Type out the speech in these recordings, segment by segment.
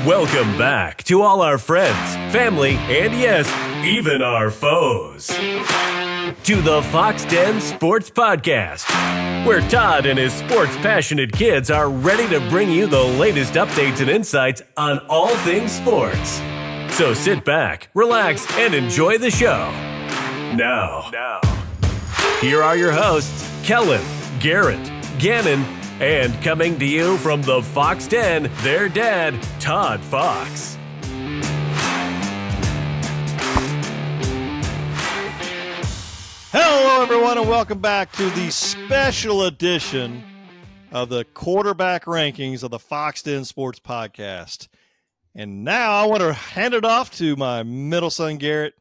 Welcome back to all our friends, family, and yes, even our foes. To the Foxx Den Sports Podcast, where Todd and his sports-passionate kids are ready to bring you the latest updates and insights on all things sports. So sit back, relax, and enjoy the show. Now, here are your hosts, Kellen, Garrett, Gannon, and coming to you from the Foxx Den, their dad, Todd Fox. Hello, everyone, and welcome back to the special edition of the quarterback rankings of the Foxx Den Sports Podcast. And now I want to hand it off to my middle son, Garrett,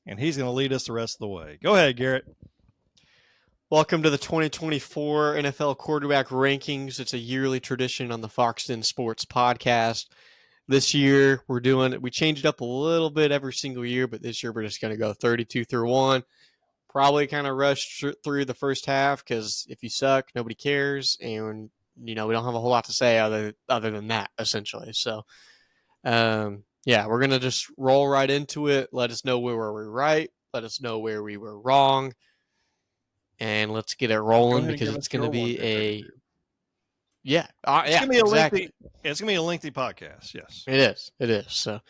and he's going to lead us the rest of the way. Go ahead, Garrett. Welcome to the 2024 NFL quarterback rankings. It's a yearly tradition on the Foxx Den Sports Podcast. This year, we change it up a little bit every single year, but this year we're just going to go 32 through 1. Probably kind of rush through the first half because if you suck, nobody cares, and we don't have a whole lot to say other than that, essentially. So, we're going to just roll right into it. Let us know where we were right. Let us know where we were wrong. And let's get it rolling because it's going to be it's going to be a lengthy podcast. Yes, it is. So,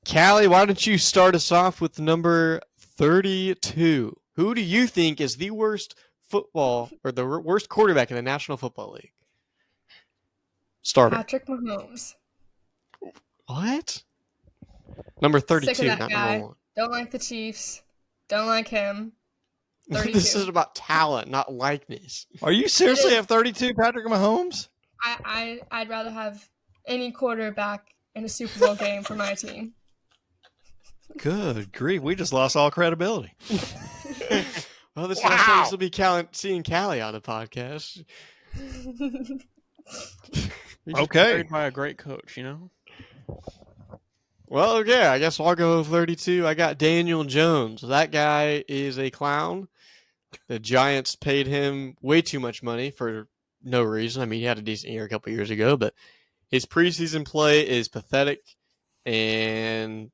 Callie, why don't you start us off with number 32? Who do you think is the worst worst quarterback in the National Football League? Starter. Patrick Mahomes. What? Number 32, Sick of that not guy. number 1. Don't like the Chiefs. Don't like him. 32. This is about talent, not likeness. Are you seriously have 32 Patrick Mahomes? I'd rather have any quarterback in a Super Bowl game for my team. Good grief. We just lost all credibility. Well, this last time will be seeing Callie on the podcast. Okay. Carried by a great coach, Well, okay, I guess I'll go 32. I got Daniel Jones. That guy is a clown. The Giants paid him way too much money for no reason. I mean, he had a decent year a couple years ago, but his preseason play is pathetic, and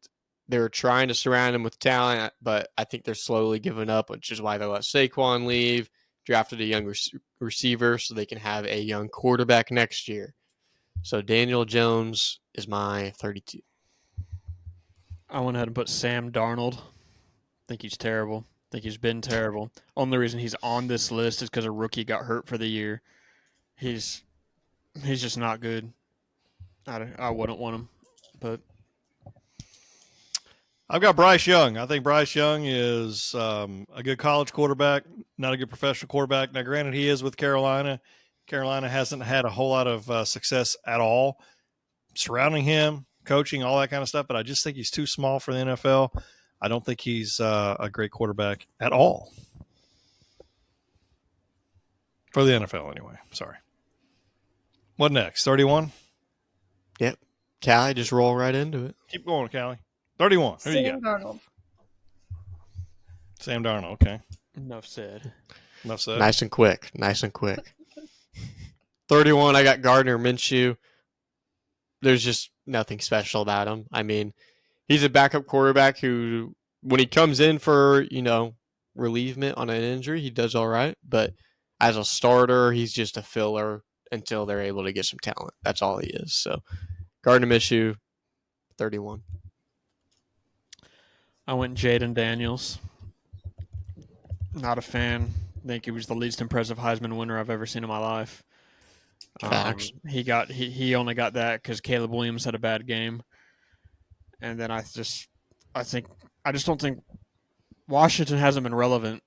they're trying to surround him with talent, but I think they're slowly giving up, which is why they let Saquon leave, drafted a young receiver so they can have a young quarterback next year. So Daniel Jones is my 32. I went ahead and put Sam Darnold. I think he's terrible. I think he's been terrible. Only reason he's on this list is because a rookie got hurt for the year. He's just not good. I wouldn't want him, but I've got Bryce Young. I think Bryce Young is a good college quarterback, not a good professional quarterback. Now, granted, he is with Carolina. Carolina hasn't had a whole lot of success at all surrounding him, coaching, all that kind of stuff, but I just think he's too small for the NFL. I don't think he's a great quarterback at all. For the NFL, anyway. Sorry. What next? 31? Yep. Callie, just roll right into it. Keep going, Callie. 31. Who do you got? Darnold. Sam Darnold, okay. enough said. Enough said. Nice and quick. 31, I got Gardner Minshew. There's just nothing special about him. I mean, he's a backup quarterback who, when he comes in for, relievement on an injury, he does all right. But as a starter, he's just a filler until they're able to get some talent. That's all he is. So, Gardner Minshew, 31. I went Jaden Daniels. Not a fan. I think he was the least impressive Heisman winner I've ever seen in my life. Facts. He only got that because Caleb Williams had a bad game, and then I just don't think Washington hasn't been relevant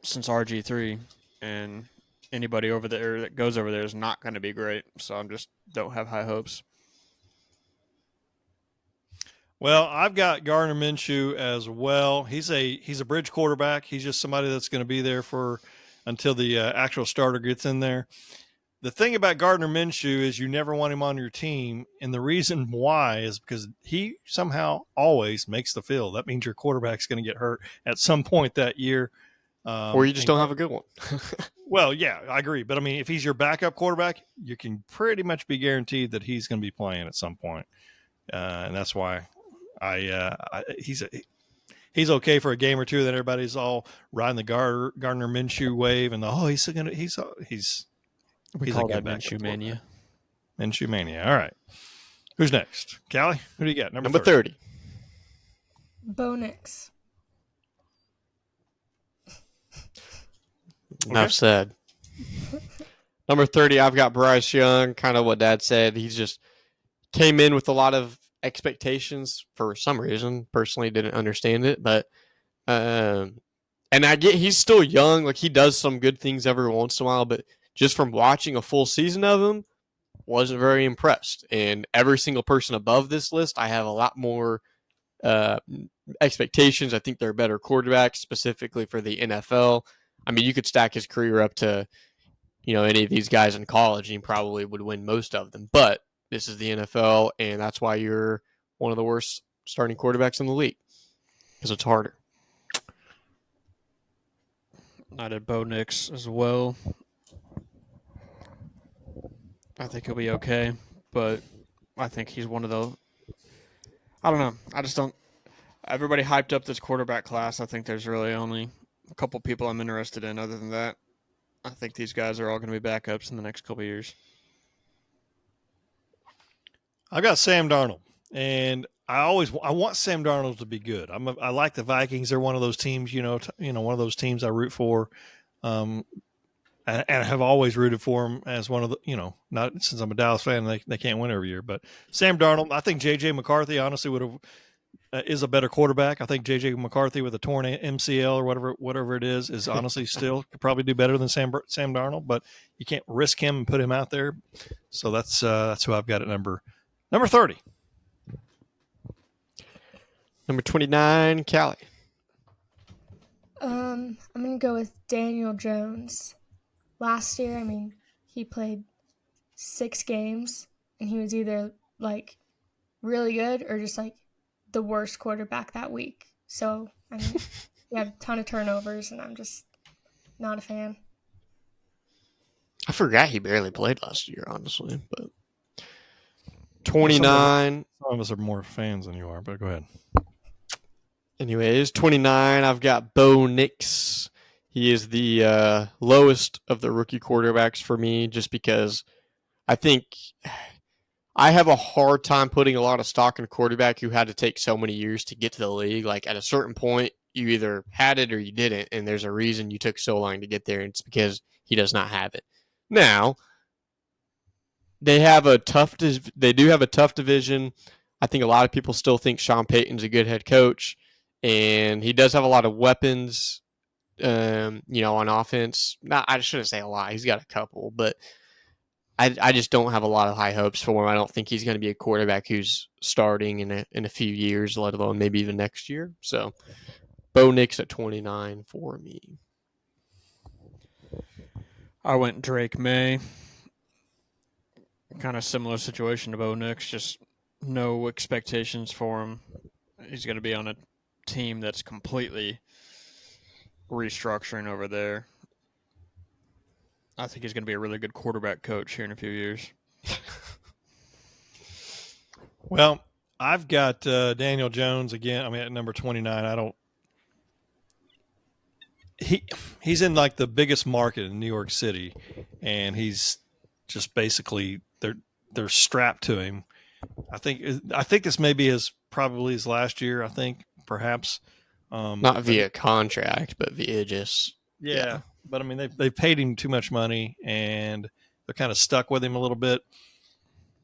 since RG3, and anybody over there that goes over there is not going to be great. So I just don't have high hopes. Well, I've got Gardner Minshew as well. He's a bridge quarterback. He's just somebody that's going to be there until the actual starter gets in there. The thing about Gardner Minshew is you never want him on your team, and the reason why is because he somehow always makes the field. That means your quarterback's going to get hurt at some point that year. Or you just don't have a good one. Well, yeah, I agree. But, I mean, if he's your backup quarterback, you can pretty much be guaranteed that he's going to be playing at some point. and that's why he's okay for a game or two. Then everybody's all riding the Gardner Minshew wave, and he's We call a that good backup Minshew mania. Minshew mania. All right, who's next? Callie, who do you got? Number 30. Bo Nix. Enough said. Number 30, I've got Bryce Young. Kind of what Dad said. He's just came in with a lot of expectations for some reason. Personally, didn't understand it, but and I get he's still young. Like, he does some good things every once in a while, but just from watching a full season of him, wasn't very impressed. And every single person above this list, I have a lot more expectations. I think they're better quarterbacks, specifically for the NFL. I mean, you could stack his career up to, any of these guys in college, and he probably would win most of them. But this is the NFL, and that's why you're one of the worst starting quarterbacks in the league, because it's harder. I did Bo Nix as well. I think he'll be okay, but I think he's one of the. I don't know. I just don't. Everybody hyped up this quarterback class. I think there's really only a couple people I'm interested in. Other than that, I think these guys are all going to be backups in the next couple of years. I've got Sam Darnold, and I want Sam Darnold to be good. I like the Vikings. They're one of those teams, one of those teams I root for, and have always rooted for them as one of the, not since I'm a Dallas fan, they can't win every year. But Sam Darnold, I think J.J. McCarthy honestly is a better quarterback. I think J.J. McCarthy with a torn MCL or whatever it is honestly still could probably do better than Sam Darnold, but you can't risk him and put him out there. So that's who I've got at number 30. Number 29, Callie. I'm going to go with Daniel Jones. Last year, he played 6 games, and he was either, really good or just, the worst quarterback that week. So, he had a ton of turnovers, and I'm just not a fan. I forgot he barely played last year, honestly. But 29. Some of us are more fans than you are, but go ahead. Anyways, 29, I've got Bo Nix. He is the lowest of the rookie quarterbacks for me, just because I think I have a hard time putting a lot of stock in a quarterback who had to take so many years to get to the league. Like, at a certain point, you either had it or you didn't, and there's a reason you took so long to get there, and it's because he does not have it. Now, they do have a tough division. I think a lot of people still think Sean Payton's a good head coach, and he does have a lot of weapons, on offense. I shouldn't say a lot. He's got a couple, but I just don't have a lot of high hopes for him. I don't think he's going to be a quarterback who's starting in a few years, let alone maybe even next year. So, Bo Nix at 29 for me. I went Drake May. Kind of similar situation to Bo Nix, just no expectations for him. He's going to be on a team that's completely restructuring over there. I think he's going to be a really good quarterback coach here in a few years. Well, I've got Daniel Jones again. At number 29. He's in the biggest market in New York City, and he's just basically they're strapped to him. I think this may be probably his last year. I think perhaps not via contract, but via just yeah. But they've paid him too much money, and they're kind of stuck with him a little bit.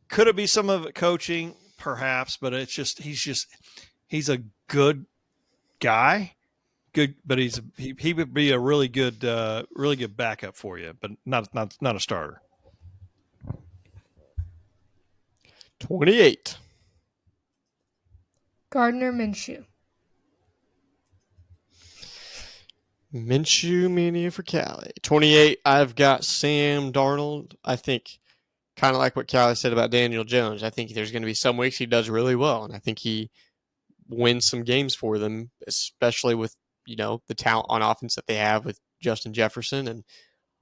Could it be some of it coaching? Perhaps, but it's just he's a good guy. Good, but he would be a really good backup for you, but not a starter. 28. Gardner Minshew. Minshew mania for Callie. 28, I've got Sam Darnold. I think kind of like what Callie said about Daniel Jones. I think there's going to be some weeks he does really well, and I think he wins some games for them, especially with, the talent on offense that they have with Justin Jefferson and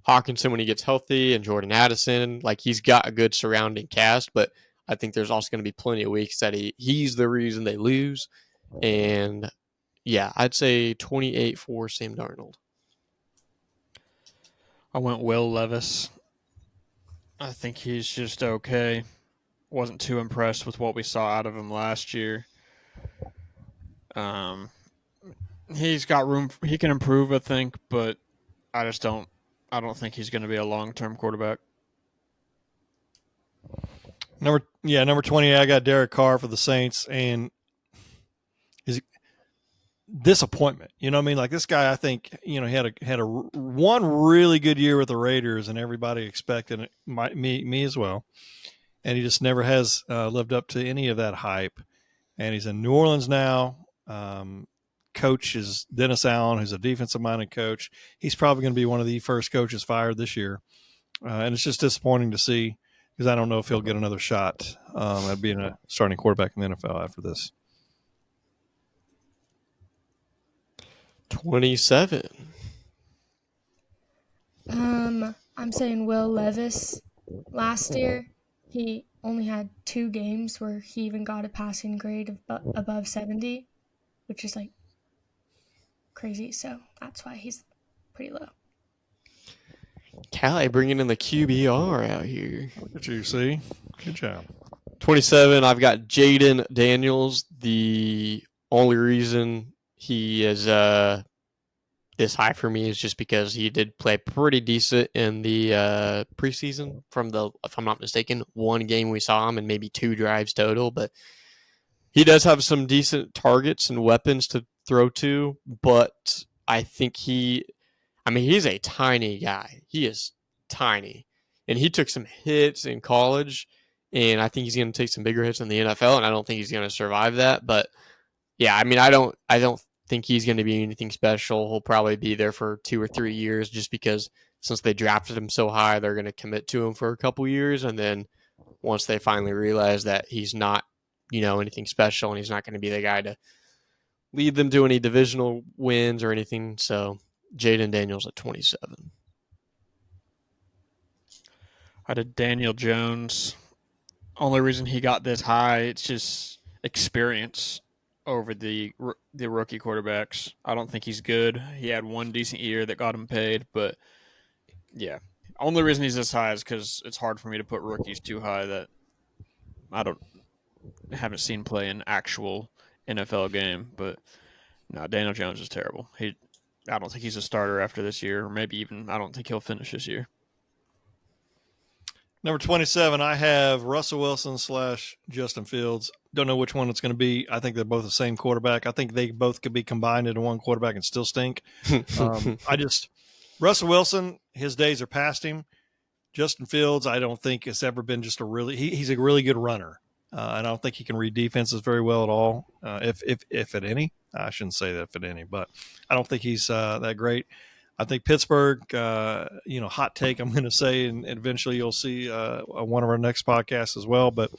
Hawkinson when he gets healthy and Jordan Addison. He's got a good surrounding cast, but I think there's also going to be plenty of weeks that he's the reason they lose. And yeah, I'd say 28 for Sam Darnold. I went Will Levis. I think he's just okay. Wasn't too impressed with what we saw out of him last year. He's got room. He can improve, I think, but I don't think he's going to be a long-term quarterback. Number 20, I got Derek Carr for the Saints, and his disappointment. You know what I mean? Like, this guy, I think, he had a one really good year with the Raiders, and everybody expected it, me as well. And he just never has lived up to any of that hype. And he's in New Orleans now. Coach is Dennis Allen, who's a defensive-minded coach. He's probably going to be one of the first coaches fired this year. And it's just disappointing to see, because I don't know if he'll get another shot at being a starting quarterback in the NFL after this. 27. I'm saying Will Levis. Last year, he only had 2 games where he even got a passing grade of above 70, which is like crazy. So that's why he's pretty low. Callie bringing in the QBR out here. Look at you, see? Good job. 27, I've got Jaden Daniels. The only reason he is this high for me is just because he did play pretty decent in the preseason from the, if I'm not mistaken, 1 game we saw him and maybe 2 drives total. But he does have some decent targets and weapons to throw to. But I think he's a tiny guy. He is tiny. And he took some hits in college. And I think he's going to take some bigger hits in the NFL. And I don't think he's going to survive that. But yeah, I don't think he's going to be anything special. He'll probably be there for 2 or 3 years, just because since they drafted him so high, they're going to commit to him for a couple years. And then once they finally realize that he's not, anything special, and he's not going to be the guy to lead them to any divisional wins or anything. So Jaden Daniels at 27. I did Daniel Jones. Only reason he got this high, it's just experience over the rookie quarterbacks. I don't think he's good. He had 1 decent year that got him paid, but yeah. Only reason he's this high is because it's hard for me to put rookies too high that I haven't seen play an actual NFL game. But no, Daniel Jones is terrible. I don't think he's a starter after this year, or maybe even I don't think he'll finish this year. Number 27, I have Russell Wilson / Justin Fields. Don't know which one it's going to be. I think they're both the same quarterback. I think they both could be combined into one quarterback and still stink. Russell Wilson, his days are past him. Justin Fields, I don't think has ever been just he's a really good runner. And I don't think he can read defenses very well at all, if at any. I shouldn't say that if at any, but I don't think he's that great. I think Pittsburgh, hot take, I'm going to say, and eventually you'll see one of our next podcasts as well, but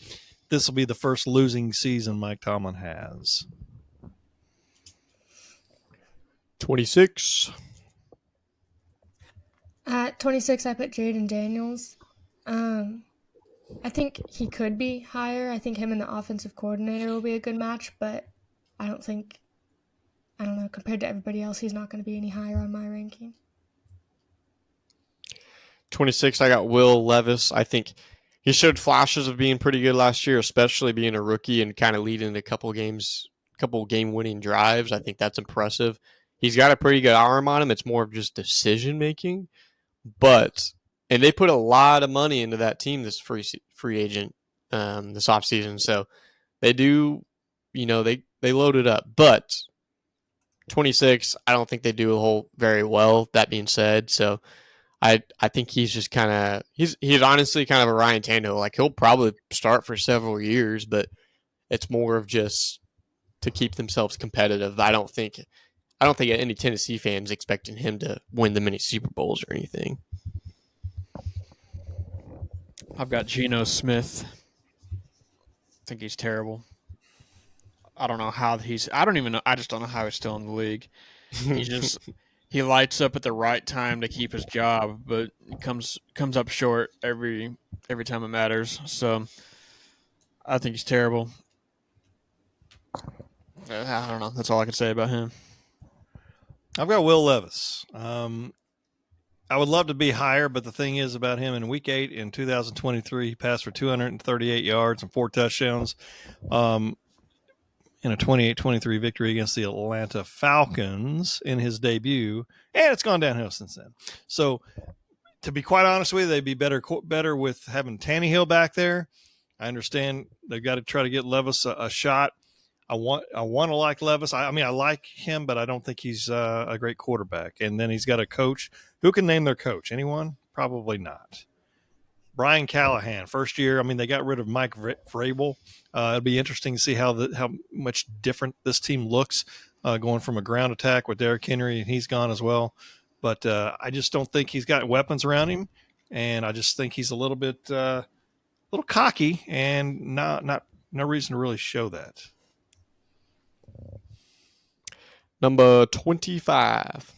this will be the first losing season Mike Tomlin has. 26. At 26, I put Jaden Daniels. I think he could be higher. I think him and the offensive coordinator will be a good match, but I don't know, compared to everybody else, he's not going to be any higher on my ranking. 26, I got Will Levis. I think he showed flashes of being pretty good last year, especially being a rookie and kind of leading a couple game-winning drives. I think that's impressive. He's got a pretty good arm on him. It's more of just decision-making. And they put a lot of money into that team, this free agent this offseason. So they do, they load it up. But 26, I don't think they do very well, that being said. So I think he's just he's honestly kind of a Ryan Tannehill. Like, he'll probably start for several years, but it's more of just to keep themselves competitive. I don't think any Tennessee fans expecting him to win them any Super Bowls or anything. I've got Geno Smith. I think he's terrible. I don't know how I just don't know how he's still in the league. He lights up at the right time to keep his job, but he comes up short every time it matters. So I think he's terrible. I don't know. That's all I can say about him. I've got Will Levis. I would love to be higher, but the thing is about him in Week 8 in 2023, he passed for 238 yards and 4 touchdowns in a 28-23 victory against the Atlanta Falcons in his debut, and it's gone downhill since then. So, to be quite honest with you, they'd be better with having Tannehill back there. I understand they've got to try to get Levis a shot. I want to like Levis. I mean, I like him, but I don't think he's a great quarterback. And then he's got a coach. Who can name their coach? Anyone? Probably not. Brian Callahan, first year. I mean, they got rid of Mike Vrabel. It'll be interesting to see how much different this team looks going from a ground attack with Derrick Henry, and he's gone as well. But I just don't think he's got weapons around him, and I just think he's a little bit little cocky, and no reason to really show that. Number 25.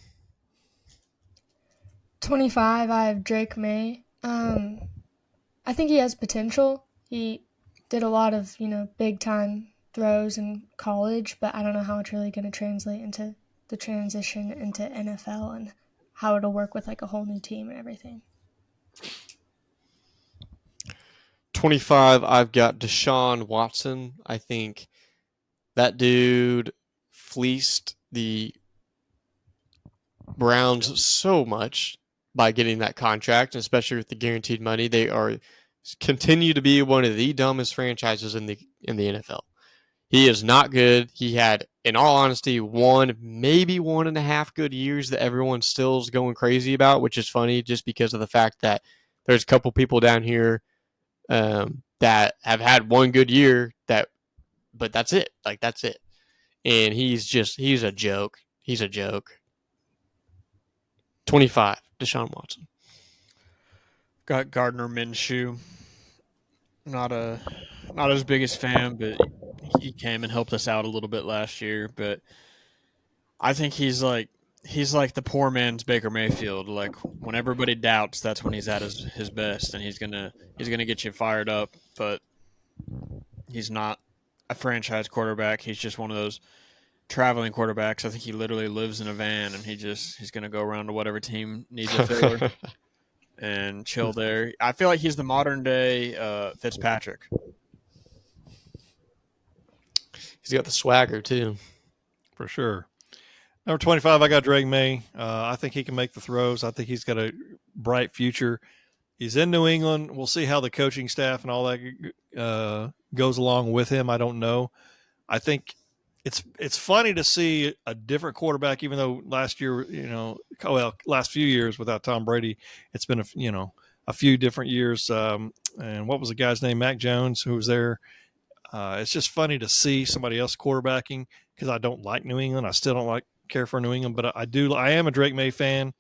25, I have Drake May. I think he has potential. He did a lot of, big time throws in college, but I don't know how it's really going to translate into the transition into NFL and how it'll work with like a whole new team and everything. 25, I've got Deshaun Watson. I think that dude fleeced the Browns so much by getting that contract, especially with the guaranteed money. They continue to be one of the dumbest franchises in the NFL. He is not good. He had, in all honesty, maybe 1.5 good years that everyone still is going crazy about, which is funny just because of the fact that there's a couple people down here that have had one good year but that's it. Like, that's it. And he's a joke. He's a joke. 25, Deshaun Watson. Got Gardner Minshew. Not his biggest fan, but he came and helped us out a little bit last year. But I think he's like the poor man's Baker Mayfield. Like, when everybody doubts, that's when he's at his best, and he's gonna get you fired up. But he's not a franchise quarterback. He's just one of those traveling quarterbacks. I think he literally lives in a van, and he's gonna go around to whatever team needs a filler and chill there. I feel like he's the modern day Fitzpatrick. He's got the swagger too, for sure. Number 25, I got Drake May. I think he can make the throws. I think he's got a bright future. He's in New England. We'll see how the coaching staff and all that goes along with him. I don't know. I think it's funny to see a different quarterback, even though last year, last few years without Tom Brady, it's been a few different years. And what was the guy's name? Mac Jones, who was there. It's just funny to see somebody else quarterbacking because I don't like New England. I still don't care for New England, but I am a Drake May fan,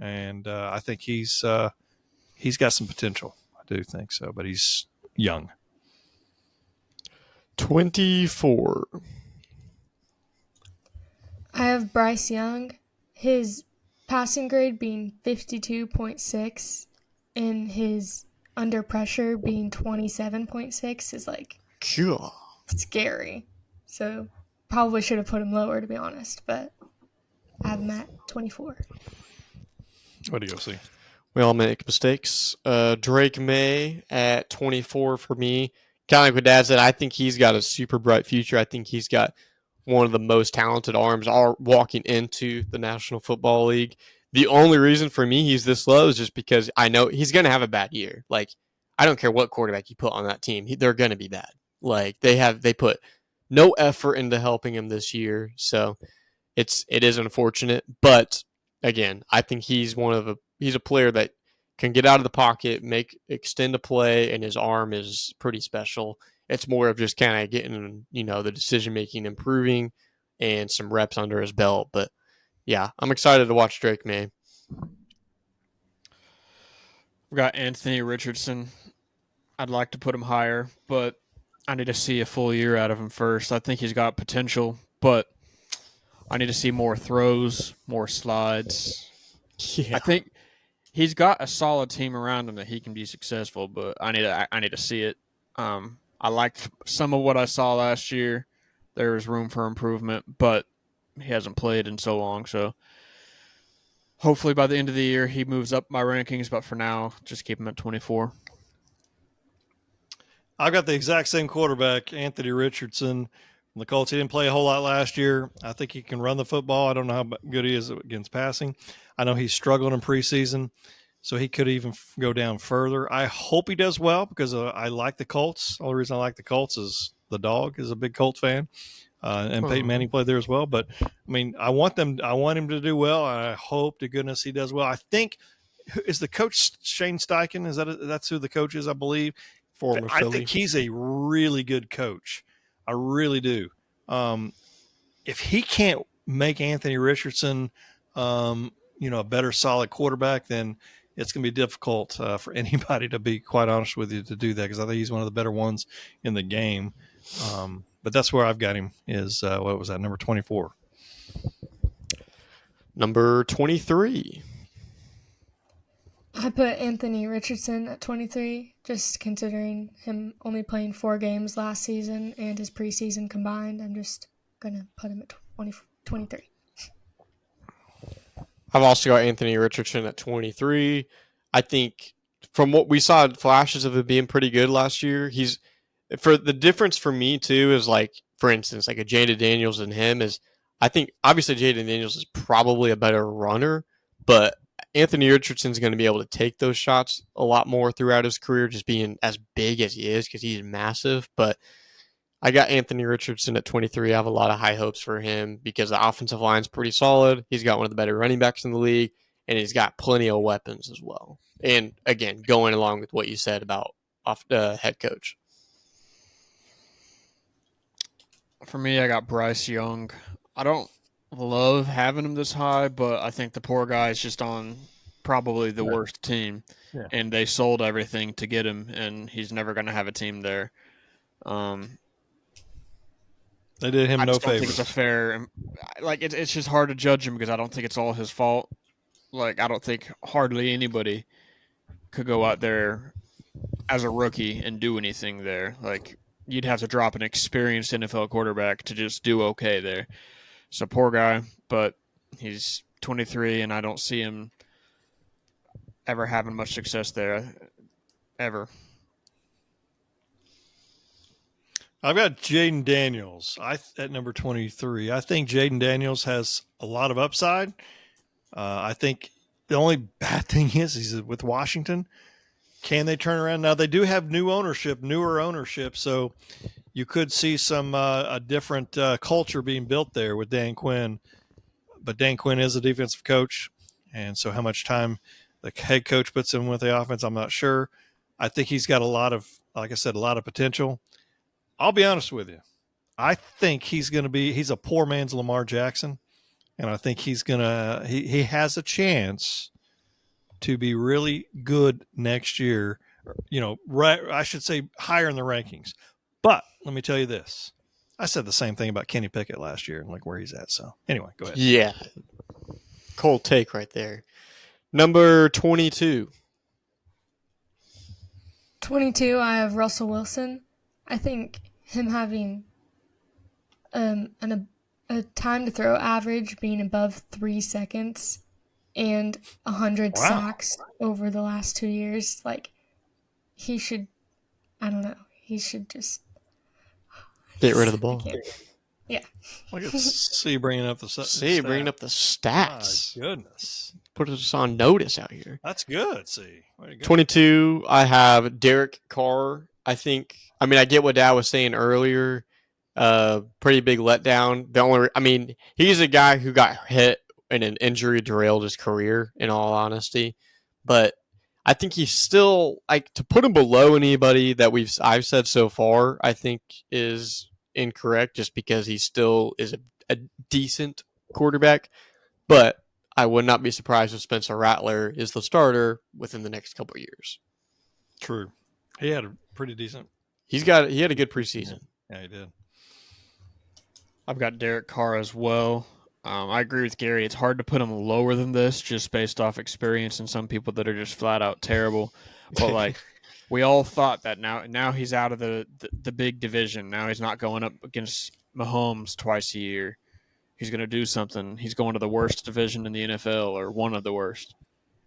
and I think he's got some potential. I do think so, but he's young. 24. I have Bryce Young. His passing grade being 52.6 and his under pressure being 27.6 is like scary. So probably should have put him lower, to be honest, but I have him at 24. What do you see? We all make mistakes. Drake May at 24 for me. Kind of like what Dad said, I think he's got a super bright future. I think he's got one of the most talented arms walking into the National Football League. The only reason for me he's this low is just because I know he's going to have a bad year. Like, I don't care what quarterback you put on that team. They're going to be bad. Like, they put no effort into helping him this year. So it is unfortunate. But again, I think he's a player that can get out of the pocket, extend a play, and his arm is pretty special. It's more of just kind of getting, the decision-making improving and some reps under his belt. But, yeah, I'm excited to watch Drake May. We've got Anthony Richardson. I'd like to put him higher, but I need to see a full year out of him first. I think he's got potential, but I need to see more throws, more slides. Yeah. I think he's got a solid team around him that he can be successful, but I need to see it. I I liked some of what I saw last year. There was room for improvement, but he hasn't played in so long. So hopefully by the end of the year he moves up my rankings. But for now, just keep him at 24. I've got the exact same quarterback, Anthony Richardson from the Colts. He didn't play a whole lot last year. I think he can run the football. I don't know how good he is against passing. I know he's struggled in preseason, so he could even go down further. I hope he does well because I like the Colts. The only reason I like the Colts is the dog is a big Colts fan, and Peyton Manning played there as well. But I mean, I want him to do well. And I hope to goodness he does well. I think is the coach Shane Steichen. That's who the coach is, I believe. Former I Philly. think he's a really good coach. I really do. If he can't make Anthony Richardson, a better solid quarterback, then it's going to be difficult for anybody, to be quite honest with you, to do that, because I think he's one of the better ones in the game. But that's where I've got him is, what was that, number 24? Number 23. I put Anthony Richardson at 23, just considering him only playing 4 games last season and his preseason combined. I'm just going to put him at 23. I've also got Anthony Richardson at 23. I think from what we saw flashes of him being pretty good last year, for the difference for me too is, like, for instance, like a Jaden Daniels and him is, I think obviously Jaden Daniels is probably a better runner, but Anthony Richardson's going to be able to take those shots a lot more throughout his career, just being as big as he is because he's massive. But I got Anthony Richardson at 23. I have a lot of high hopes for him because the offensive line's pretty solid. He's got one of the better running backs in the league, and he's got plenty of weapons as well. And again, going along with what you said about head coach. For me, I got Bryce Young. I don't love having him this high, but I think the poor guy is just on probably the worst team, and they sold everything to get him, and he's never going to have a team there. They did him I no just don't think favors. it's a fair. Like it's just hard to judge him because I don't think it's all his fault. Like I don't think hardly anybody could go out there as a rookie and do anything there. Like you'd have to drop an experienced NFL quarterback to just do okay there. So poor guy, but he's 23, and I don't see him ever having much success there, ever. I've got Jaden Daniels at number 23. I think Jaden Daniels has a lot of upside. I think the only bad thing is he's with Washington. Can they turn around? Now, they do have newer ownership, so you could see some a different culture being built there with Dan Quinn. But Dan Quinn is a defensive coach, and so how much time the head coach puts in with the offense, I'm not sure. I think he's got like I said, a lot of potential. I'll be honest with you. I think he's a poor man's Lamar Jackson, and I think he has a chance to be really good next year. I should say higher in the rankings. But let me tell you this. I said the same thing about Kenny Pickett last year and like where he's at. So anyway, go ahead. Yeah. Cold take right there. Number 22. 22, I have Russell Wilson. I think him having a time to throw average being above 3 seconds and 100 sacks over the last 2 years, like he should just get rid of the ball. Yeah. Look at C bringing up the bringing up the stats. My goodness. Put us on notice out here. That's good, C. 22, I have Derek Carr. I get what Dad was saying earlier. Pretty big letdown. He's a guy who got hit and an injury derailed his career, in all honesty. But I think he's still, to put him below anybody that I've said so far, I think is incorrect, just because he still is a decent quarterback. But I would not be surprised if Spencer Rattler is the starter within the next couple of years. True. He had a pretty decent. He had a good preseason. Yeah, he did. I've got Derek Carr as well. I agree with Gary. It's hard to put him lower than this just based off experience and some people that are just flat out terrible. But we all thought that now he's out of the big division. Now he's not going up against Mahomes twice a year. He's going to do something. He's going to the worst division in the NFL, or one of the worst,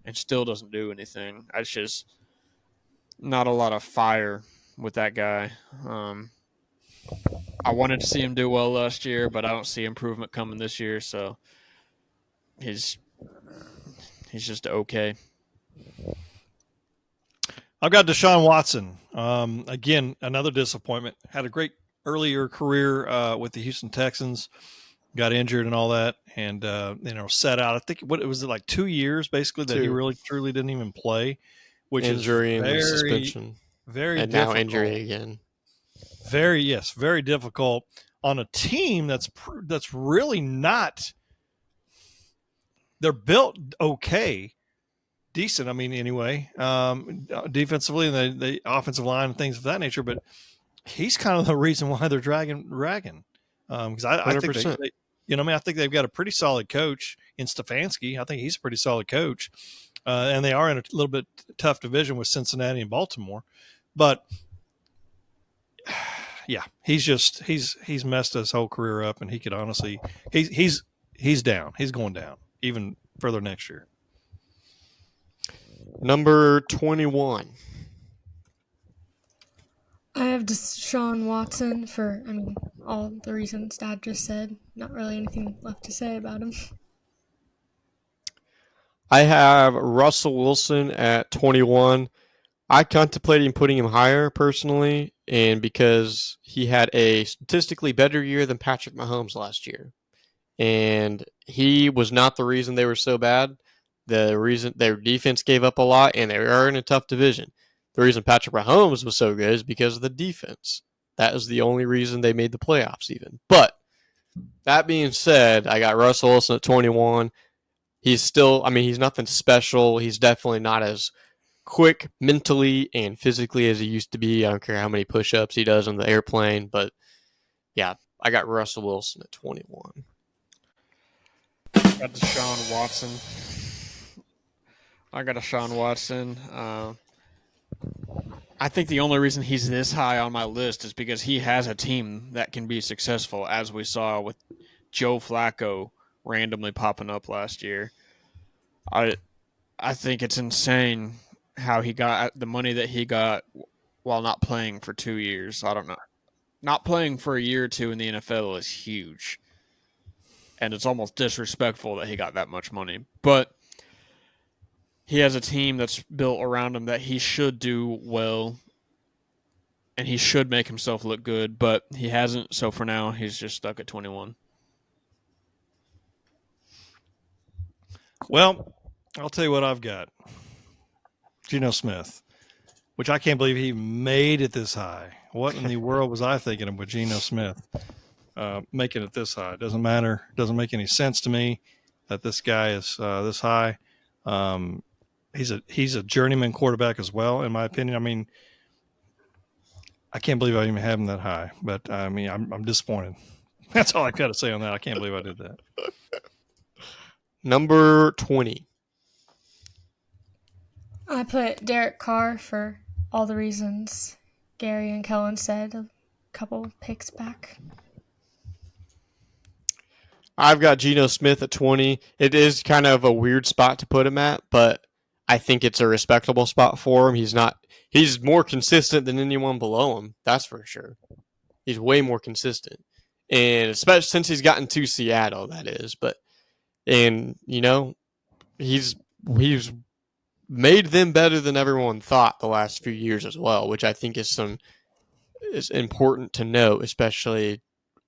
and still doesn't do anything. It's just not a lot of fire with that guy. I wanted to see him do well last year, but I don't see improvement coming this year, so he's just okay. I've got Deshaun Watson. Again, another disappointment. Had a great earlier career with the Houston Texans. Got injured and all that, and sat out. I think it was like 2 years basically that he really truly didn't even play, which injury is and suspension, very and difficult. now injury again. Very difficult on a team that's really not. They're built okay, decent. I mean, anyway, defensively and the offensive line and things of that nature. But he's kind of the reason why they're dragging. Because I think I think they've got a pretty solid coach in Stefanski. I think he's a pretty solid coach, and they are in a little bit tough division with Cincinnati and Baltimore. But yeah, he's messed his whole career up, and he could honestly he's down. He's going down even further next year. Number 21. I have Deshaun Watson for, all the reasons Dad just said. Not really anything left to say about him. I have Russell Wilson at 21. I contemplated putting him higher personally, and because he had a statistically better year than Patrick Mahomes last year. And he was not the reason they were so bad. The reason their defense gave up a lot, and they are in a tough division. The reason Patrick Mahomes was so good is because of the defense. That is the only reason they made the playoffs even. But that being said, I got Russell Wilson at 21. He's still, he's nothing special. He's definitely not as quick mentally and physically as he used to be. I don't care how many push-ups he does on the airplane. But, yeah, I got Russell Wilson at 21. Got Deshaun Watson. I got Deshaun Watson. I think the only reason he's this high on my list is because he has a team that can be successful, as we saw with Joe Flacco randomly popping up last year. I think it's insane how he got the money that he got while not playing for 2 years. I don't know. Not playing for a year or two in the NFL is huge. And it's almost disrespectful that he got that much money. But he has a team that's built around him that he should do well, and he should make himself look good, but he hasn't. So for now, he's just stuck at 21. Well, I'll tell you what I've got. Geno Smith, which I can't believe he made it this high. What in the world was I thinking of with Geno Smith making it this high? It doesn't matter. It doesn't make any sense to me that this guy is this high. He's a journeyman quarterback as well, in my opinion. I can't believe I even have him that high, but I'm disappointed. That's all I got to say on that. I can't believe I did that. Number 20. I put Derek Carr for all the reasons Gary and Kellen said a couple picks back. I've got Geno Smith at 20. It is kind of a weird spot to put him at, but I think it's a respectable spot for him. He's more consistent than anyone below him. That's for sure. He's way more consistent. And especially since he's gotten to Seattle, that is. He's made them better than everyone thought the last few years as well, which I think is important to note, especially,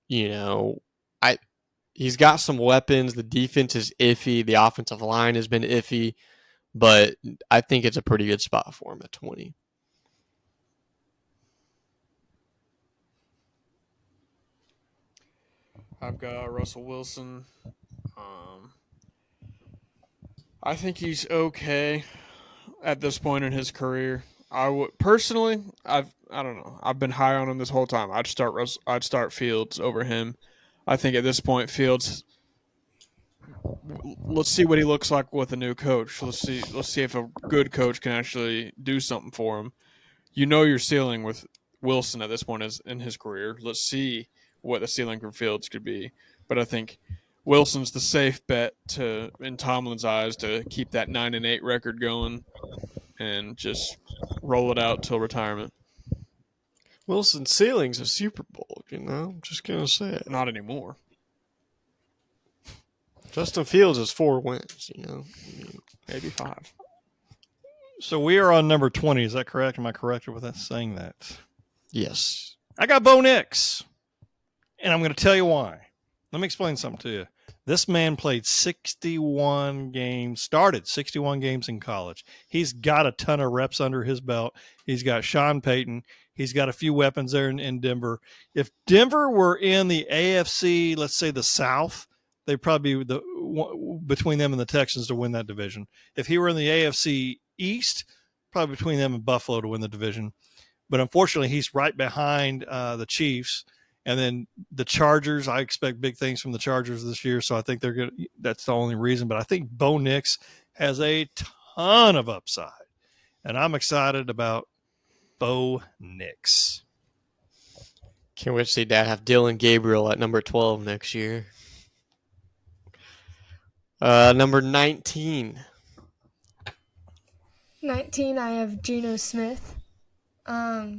he's got some weapons. The defense is iffy. The offensive line has been iffy, but I think it's a pretty good spot for him at 20. I've got Russell Wilson. I think he's okay at this point in his career. I would personally, I don't know. I've been high on him this whole time. I'd start Fields over him. I think at this point, Fields. Let's see what he looks like with a new coach. Let's see if a good coach can actually do something for him. you know your ceiling with Wilson at this point is in his career. Let's see what the ceiling for Fields could be. But I think Wilson's the safe bet in Tomlin's eyes, to keep that 9-8 record going and just roll it out till retirement. Wilson's ceiling's a Super Bowl, I'm just going to say it. Not anymore. Justin Fields has 4 wins, Maybe 5. So we are on number 20. Is that correct? Am I correct with that saying that? Yes. I got Bo Nix, and I'm going to tell you why. Let me explain something to you. This man played 61 games, started 61 games in college. He's got a ton of reps under his belt. He's got Sean Payton. He's got a few weapons there in Denver. If Denver were in the AFC, let's say the South, they'd probably be between them and the Texans to win that division. If he were in the AFC East, probably between them and Buffalo to win the division. But unfortunately, he's right behind the Chiefs. And then the Chargers, I expect big things from the Chargers this year, so I think they're good. That's the only reason. But I think Bo Nix has a ton of upside, and I'm excited about Bo Nix. Can't wait to see Dad have Dylan Gabriel at number 12 next year. Number 19. 19, I have Geno Smith. I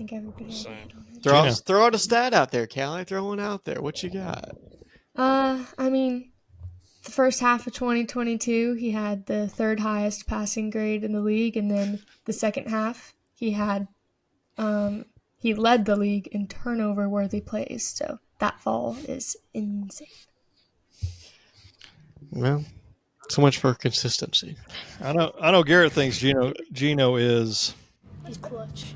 think everybody has it on it. Throw out a stat out there, Callie. Throw one out there. What you got? The first half of 2022, he had the third highest passing grade in the league, and then the second half, he led the league in turnover-worthy plays. So that fall is insane. Well, so much for consistency. I know. Garrett thinks Geno is. He's clutch.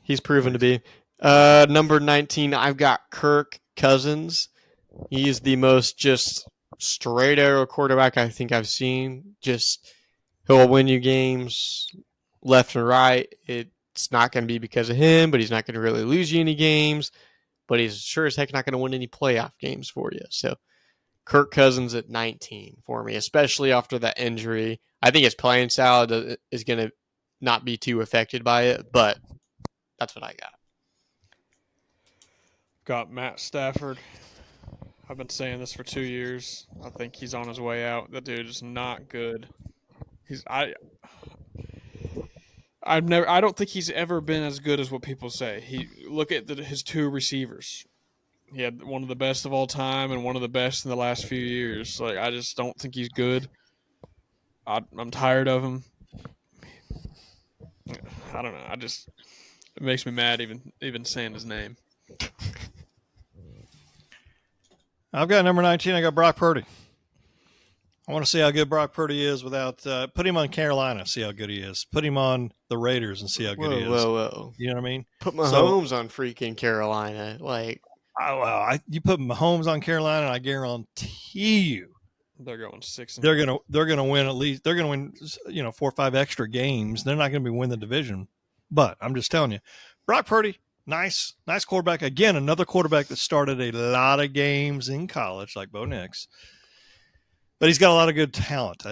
He's proven to be. Number 19, I've got Kirk Cousins. He's the most just straight arrow quarterback I think I've seen. Just he'll win you games left and right. It's not going to be because of him, but he's not going to really lose you any games. But he's sure as heck not going to win any playoff games for you. So Kirk Cousins at 19 for me, especially after that injury. I think his playing style is going to not be too affected by it, but that's what I got. Got Matt Stafford. I've been saying this for 2 years. I think he's on his way out. That dude is not good. I don't think he's ever been as good as what people say. Look at his 2 receivers. He had one of the best of all time and one of the best in the last few years. I just don't think he's good. I'm tired of him. I don't know. It makes me mad even saying his name. I've got number 19. I got Brock Purdy. I want to see how good Brock Purdy is without put him on Carolina, see how good he is. Put him on the Raiders and see how good he is. Whoa. You know what I mean? Put Mahomes on freaking Carolina. You put Mahomes on Carolina, and I guarantee you they're going 6. They're gonna win at least. They're gonna win 4 or 5 extra games. They're not gonna win the division, but I'm just telling you, Brock Purdy. Nice quarterback. Again, another quarterback that started a lot of games in college, like Bo Nix. But he's got a lot of good talent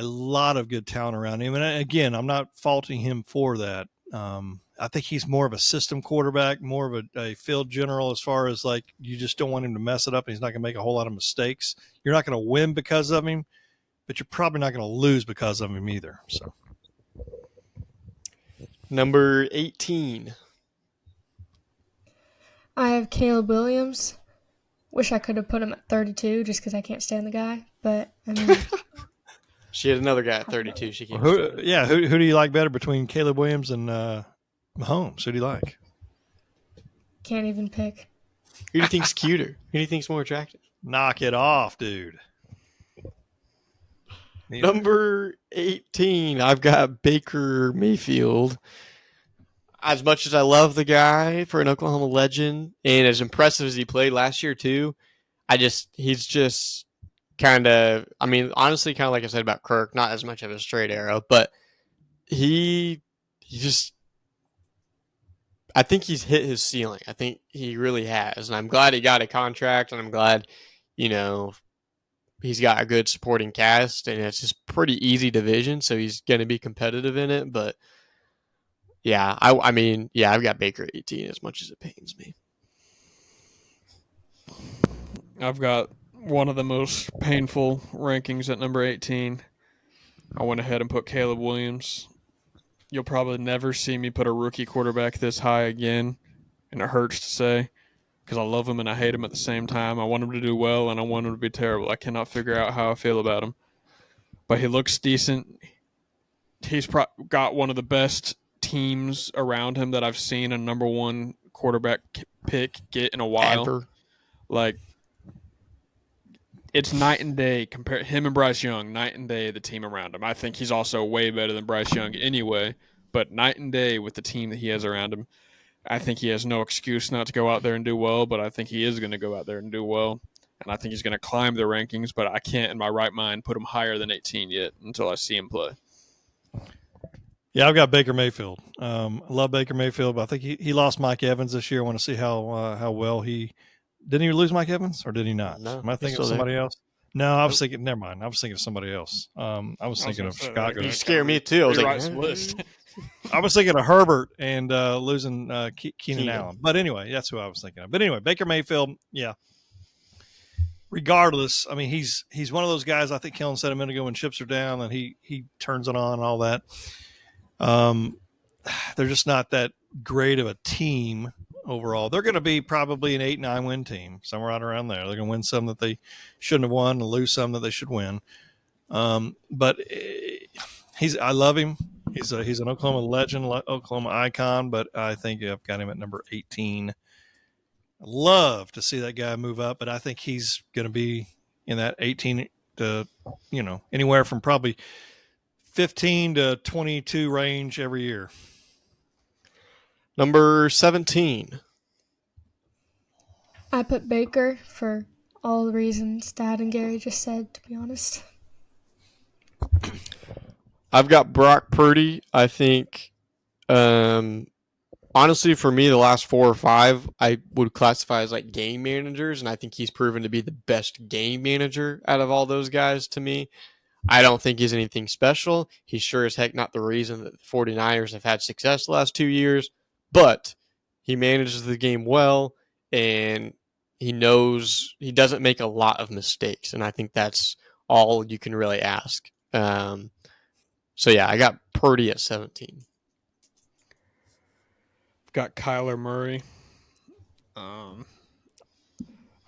around him. And again, I'm not faulting him for that. I think he's more of a system quarterback, more of a field general as far as you just don't want him to mess it up and he's not going to make a whole lot of mistakes. You're not going to win because of him, but you're probably not going to lose because of him either. So, number 18. I have Caleb Williams. Wish I could have put him at 32 just because I can't stand the guy. But, she had another guy at 32. She can't. Who do you like better between Caleb Williams and Mahomes? Who do you like? Can't even pick. Who do you think's cuter? Who do you think's more attractive? Knock it off, dude. Number 18, I've got Baker Mayfield. As much as I love the guy for an Oklahoma legend, and as impressive as he played last year too, he's just honestly, kind of like I said about Kirk, not as much of a straight arrow, but I think he's hit his ceiling. I think he really has, and I'm glad he got a contract, and I'm glad, he's got a good supporting cast, and it's just pretty easy division, so he's going to be competitive in it. But yeah, I mean, yeah, I've got Baker 18 as much as it pains me. I've got one of the most painful rankings at number 18. I went ahead and put Caleb Williams. You'll probably never see me put a rookie quarterback this high again, and it hurts to say because I love him and I hate him at the same time. I want him to do well and I want him to be terrible. I cannot figure out how I feel about him. But he looks decent. He's got one of the best teams around him that I've seen a number one quarterback pick get in a while. Ever. Like, it's night and day. Compare him and Bryce Young, night and day, the team around him. I think he's also way better than Bryce Young anyway, but night and day with the team that he has around him. I think he has no excuse not to go out there and do well, but I think he is going to go out there and do well. And I think he's going to climb the rankings, but I can't in my right mind put him higher than 18 yet until I see him play. Yeah, I've got Baker Mayfield. I love Baker Mayfield, but I think he lost Mike Evans this year. I want to see how well he – didn't he lose Mike Evans or did he not? No, Am I thinking of somebody else? No, I was thinking – never mind. I was thinking of somebody else. I was thinking of Chicago. You scare me too. I was like, I was thinking of Herbert and losing Keenan Allen. But anyway, that's who I was thinking of. But anyway, Baker Mayfield, yeah. Regardless, I mean, he's one of those guys. I think Kellen said a minute ago when chips are down and he turns it on and all that. They're just not that great of a team overall. They're going to be probably an 8-9 win team, somewhere right around there. They're going to win some that they shouldn't have won and lose some that they should win. But I love him. He's an Oklahoma legend, Oklahoma icon, but I think I've got him at number 18. Love to see that guy move up, but I think he's going to be in that 18 to, anywhere from probably 15 to 22 range every year. Number 17. I put Baker for all the reasons Dad and Gary just said, to be honest. I've got Brock Purdy. I think, honestly, for me, the last 4 or 5, I would classify as like game managers, and I think he's proven to be the best game manager out of all those guys to me. I don't think he's anything special. He's sure as heck not the reason that the 49ers have had success the last 2 years, but he manages the game well, and he knows he doesn't make a lot of mistakes, and I think that's all you can really ask. So, yeah, I got Purdy at 17. Got Kyler Murray. I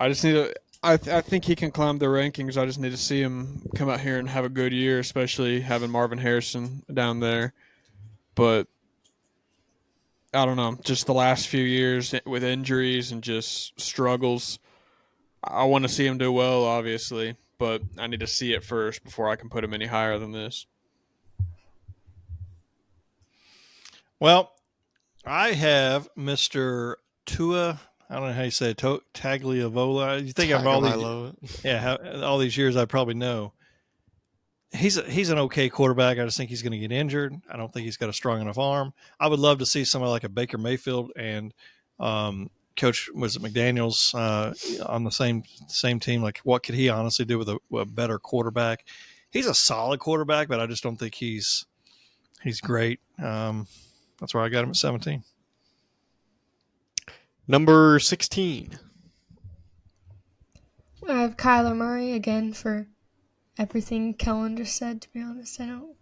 just need to. I think he can climb the rankings. I just need to see him come out here and have a good year, especially having Marvin Harrison down there. But I don't know, just the last few years with injuries and just struggles. I want to see him do well, obviously, but I need to see it first before I can put him any higher than this. Well, I have Mr. Tua. I don't know how you say it, Tagliavola. You think of all these years, I probably know. He's an okay quarterback. I just think he's going to get injured. I don't think he's got a strong enough arm. I would love to see somebody like a Baker Mayfield and Coach McDaniels on the same team. Like, what could he honestly do with a better quarterback? He's a solid quarterback, but I just don't think he's great. That's where I got him at 17. Number 16. I have Kyler Murray again for everything Kellen just said, to be honest. I don't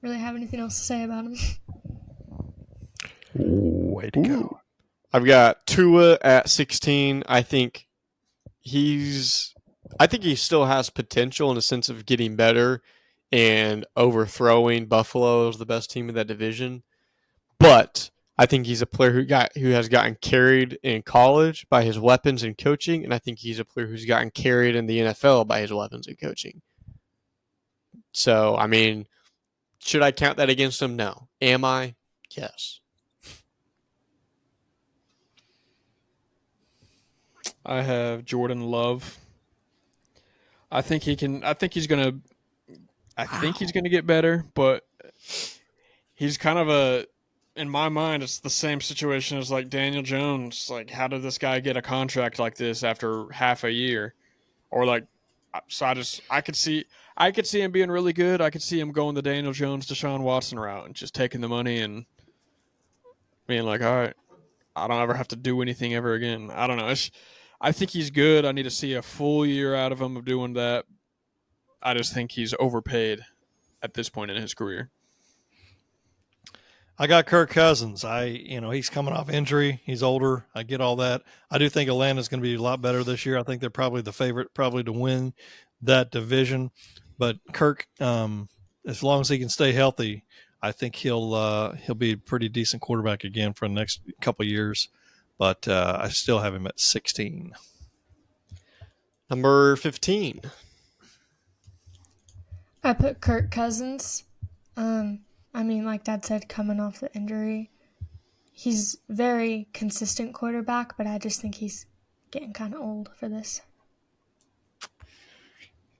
really have anything else to say about him. Way to go. I've got Tua at 16. I think he still has potential in the sense of getting better and overthrowing Buffalo as the best team in that division. But I think he's a player who has gotten carried in college by his weapons and coaching, and I think he's a player who's gotten carried in the NFL by his weapons and coaching. So, I mean, should I count that against him? No. Am I? Yes. I have Jordan Love. I think he's gonna get better, but he's kind of in my mind, it's the same situation as like Daniel Jones. Like, how did this guy get a contract like this after half a year? Or like, So I could see him being really good. I could see him going the Daniel Jones, Deshaun Watson route and just taking the money and being like, all right, I don't ever have to do anything ever again. I don't know. I think he's good. I need to see a full year out of him of doing that. I just think he's overpaid at this point in his career. I got Kirk Cousins. He's coming off injury. He's older. I get all that. I do think Atlanta's going to be a lot better this year. I think they're probably the favorite, probably to win that division. But Kirk, as long as he can stay healthy, I think he'll be a pretty decent quarterback again for the next couple of years. But I still have him at 16. Number 15. I put Kirk Cousins. Like Dad said, coming off the injury, he's very consistent quarterback, but I just think he's getting kind of old for this.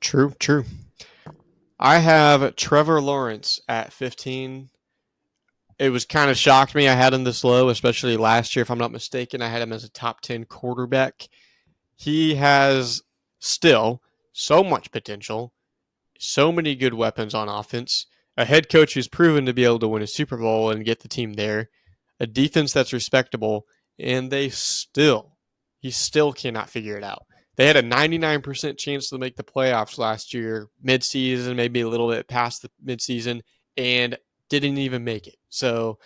True. I have Trevor Lawrence at 15. It was kind of shocked me I had him this low, especially last year. If I'm not mistaken, I had him as a top 10 quarterback. He has still so much potential, so many good weapons on offense, a head coach who's proven to be able to win a Super Bowl and get the team there, a defense that's respectable, and he still cannot figure it out. They had a 99% chance to make the playoffs last year, midseason, maybe a little bit past the midseason, and didn't even make it. So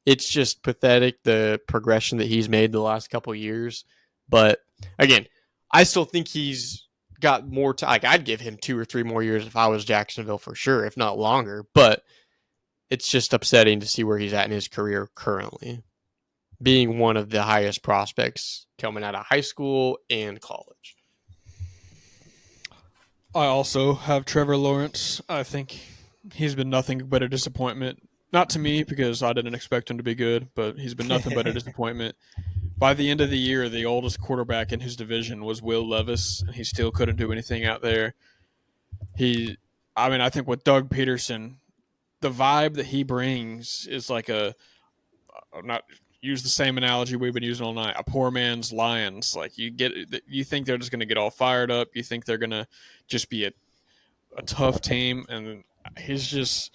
it's just pathetic, the progression that he's made the last couple of years. But again, I still think he's got more time. Like, I'd give him 2 or 3 more years if I was Jacksonville for sure, if not longer. But it's just upsetting to see where he's at in his career currently, being one of the highest prospects coming out of high school and college. I also have Trevor Lawrence. I think he's been nothing but a disappointment. Not to me, because I didn't expect him to be good, but he's been nothing but a disappointment. By the end of the year, the oldest quarterback in his division was Will Levis, and he still couldn't do anything out there. I think with Doug Peterson, the vibe that he brings is like not use the same analogy we've been using all night, a poor man's Lions. Like, you think they're just going to get all fired up. You think they're going to just be a tough team, and he's just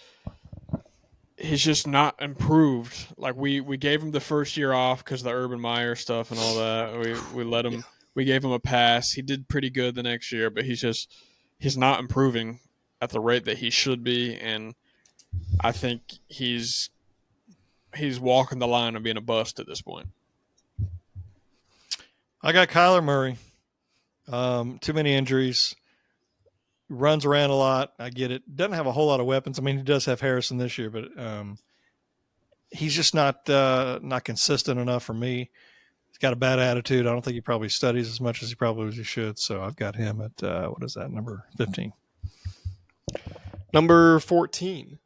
not improved. Like, we gave him the first year off because of the Urban Meyer stuff and all that. We let him. We gave him a pass. He did pretty good the next year, but he's not improving at the rate that he should be, and I think he's walking the line of being a bust at this point. I got Kyler Murray. Too many injuries. Runs around a lot. I get it. Doesn't have a whole lot of weapons. I mean, he does have Harrison this year, but he's just not consistent enough for me. He's got a bad attitude. I don't think he probably studies as much as he should. So I've got him at number 15. Number 14.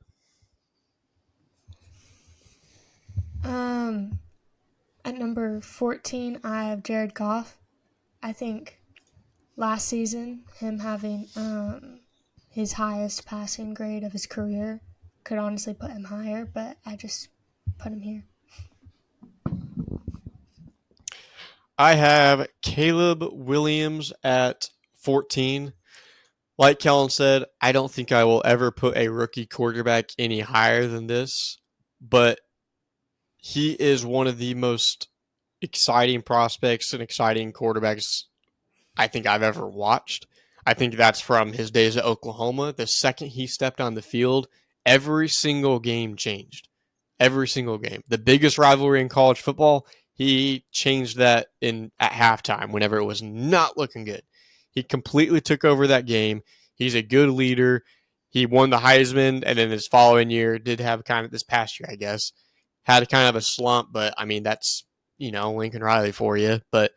At number 14, I have Jared Goff. I think last season, him having his highest passing grade of his career could honestly put him higher, but I just put him here. I have Caleb Williams at 14. Like Kellen said, I don't think I will ever put a rookie quarterback any higher than this, but he is one of the most exciting prospects and exciting quarterbacks I think I've ever watched. I think that's from his days at Oklahoma. The second he stepped on the field, every single game changed. Every single game. The biggest rivalry in college football, he changed that at halftime whenever it was not looking good. He completely took over that game. He's a good leader. He won the Heisman, and then his following year did have kind of this past year, I guess, had kind of a slump, but I mean, that's, Lincoln Riley for you. But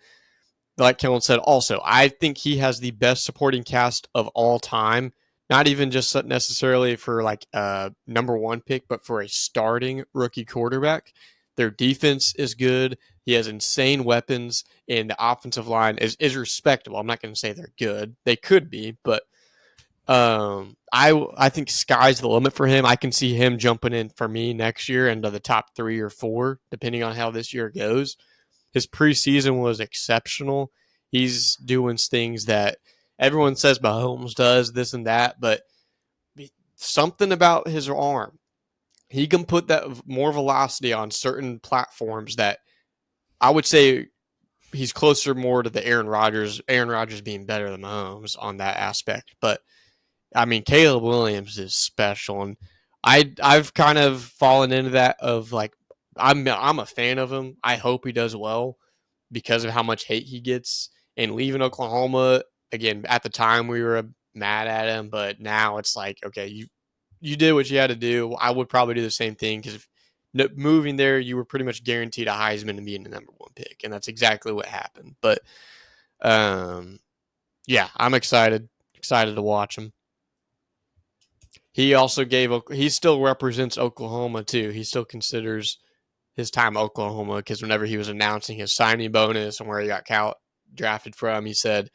like Kellen said, also, I think he has the best supporting cast of all time, not even just necessarily for like a number 1 pick, but for a starting rookie quarterback. Their defense is good. He has insane weapons, and the offensive line is respectable. I'm not going to say they're good. They could be, but I think sky's the limit for him. I can see him jumping in for me next year into the top 3 or 4, depending on how this year goes. His preseason was exceptional. He's doing things that everyone says Mahomes does this and that, but something about his arm, he can put that more velocity on certain platforms that I would say he's closer more to the Aaron Rodgers being better than Mahomes on that aspect. But I mean, Caleb Williams is special, and I've kind of fallen into that of like I'm a fan of him. I hope he does well because of how much hate he gets. And leaving Oklahoma again, at the time we were mad at him, but now it's like, okay, you did what you had to do. I would probably do the same thing because if moving there, you were pretty much guaranteed a Heisman and being the number 1 pick, and that's exactly what happened. But yeah, I'm excited to watch him. He also he still represents Oklahoma too. He still considers his time at Oklahoma because whenever he was announcing his signing bonus and where he got drafted from, he said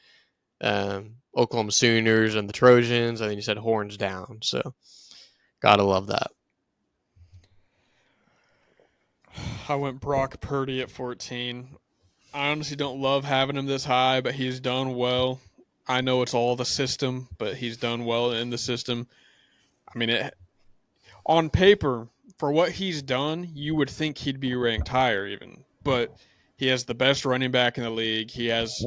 Oklahoma Sooners and the Trojans, and then he said horns down. So gotta love that. I went Brock Purdy at 14. I honestly don't love having him this high, but he's done well. I know it's all the system, but he's done well in the system. I mean, on paper, for what he's done, you would think he'd be ranked higher even. But he has the best running back in the league. He has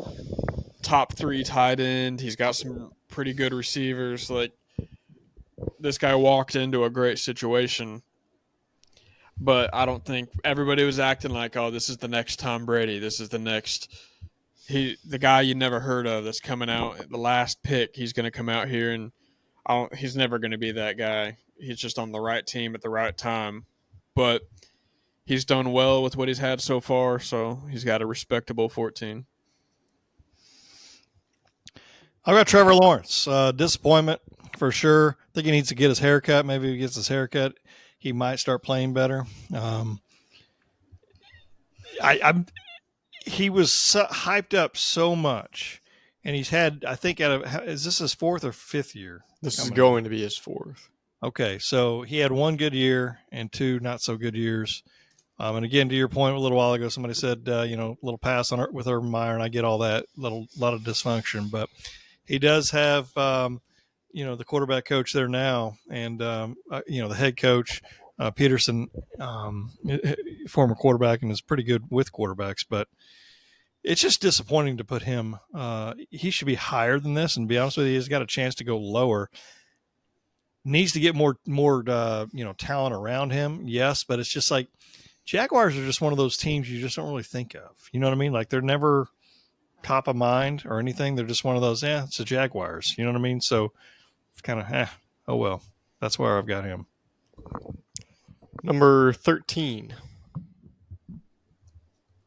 top 3 tight end. He's got some pretty good receivers. Like, this guy walked into a great situation. But I don't think everybody was acting like, oh, this is the next Tom Brady. This is the next the guy you never heard of that's coming out, the last pick. He's going to come out here, and he's never going to be that guy. He's just on the right team at the right time. But he's done well with what he's had so far, so he's got a respectable 14. I've got Trevor Lawrence. Disappointment for sure. I think he needs to get his haircut. Maybe if he gets his haircut, he might start playing better. He was hyped up so much, and he's had, I think, is this his 4th or 5th year? This is going to be his 4th. Okay, so he had 1 good year and 2 not so good years. And again, to your point, a little while ago, somebody said, a little pass on with Urban Meyer, and I get all that, lot of dysfunction, but he does have, the quarterback coach there now, and the head coach, Peterson, former quarterback, and is pretty good with quarterbacks, but it's just disappointing to put him. He should be higher than this, and to be honest with you, he's got a chance to go lower. Needs to get more talent around him, yes, but it's just like Jaguars are just one of those teams you just don't really think of. You know what I mean? Like, they're never top of mind or anything. They're just one of those, it's the Jaguars. You know what I mean? So it's kind of, oh well. That's where I've got him. Number 13.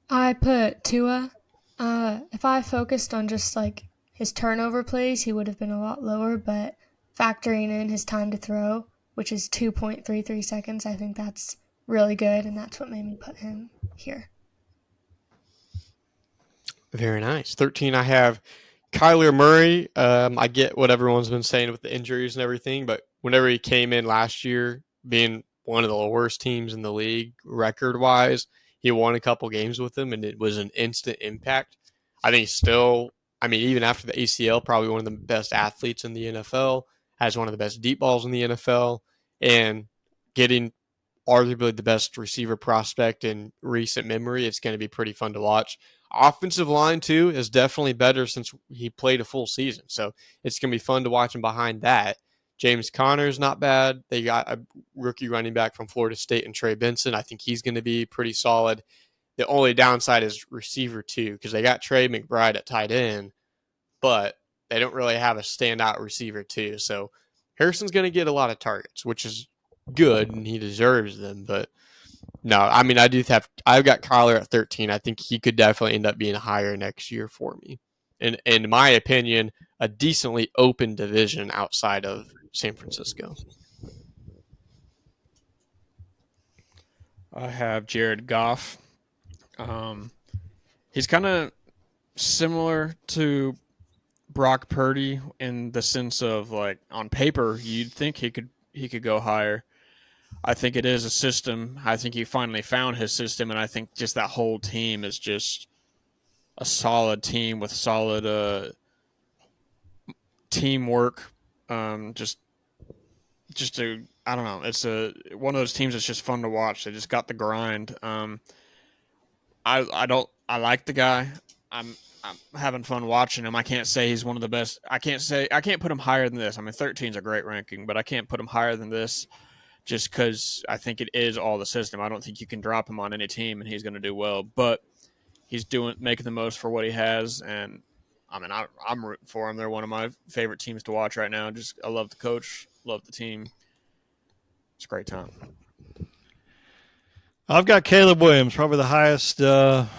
I put Tua. If I focused on just like his turnover plays, he would have been a lot lower, but factoring in his time to throw, which is 2.33 seconds, I think that's really good, and that's what made me put him here. Very nice. 13, I have Kyler Murray. I get what everyone's been saying with the injuries and everything, but whenever he came in last year, being one of the worst teams in the league record-wise, he won a couple games with them, and it was an instant impact. I think still, even after the ACL, probably one of the best athletes in the NFL, has one of the best deep balls in the NFL, and getting arguably the best receiver prospect in recent memory. It's going to be pretty fun to watch. Offensive line, too, is definitely better since he played a full season. So it's going to be fun to watch him behind that. James Conner's not bad. They got a rookie running back from Florida State and Trey Benson. I think he's going to be pretty solid. The only downside is receiver, too, because they got Trey McBride at tight end, but they don't really have a standout receiver, too. So Harrison's going to get a lot of targets, which is good, and he deserves them. But no, I've got Kyler at 13. I think he could definitely end up being higher next year for me. And in my opinion, a decently open division outside of San Francisco. I have Jared Goff. He's kind of similar to Brock Purdy in the sense of, like, on paper, you'd think he could go higher. I think it is a system. I think he finally found his system, and I think just that whole team is just a solid team with solid teamwork. Just I don't know. It's one of those teams that's just fun to watch. They just got the grind. I like the guy. I'm having fun watching him. I can't say he's one of the best. I can't put him higher than this. I mean, 13 is a great ranking, but I can't put him higher than this just because I think it is all the system. I don't think you can drop him on any team and he's going to do well. But he's making the most for what he has, and I mean, I'm rooting for him. They're one of my favorite teams to watch right now. I love the coach, love the team. It's a great time. I've got Caleb Williams, probably the highest of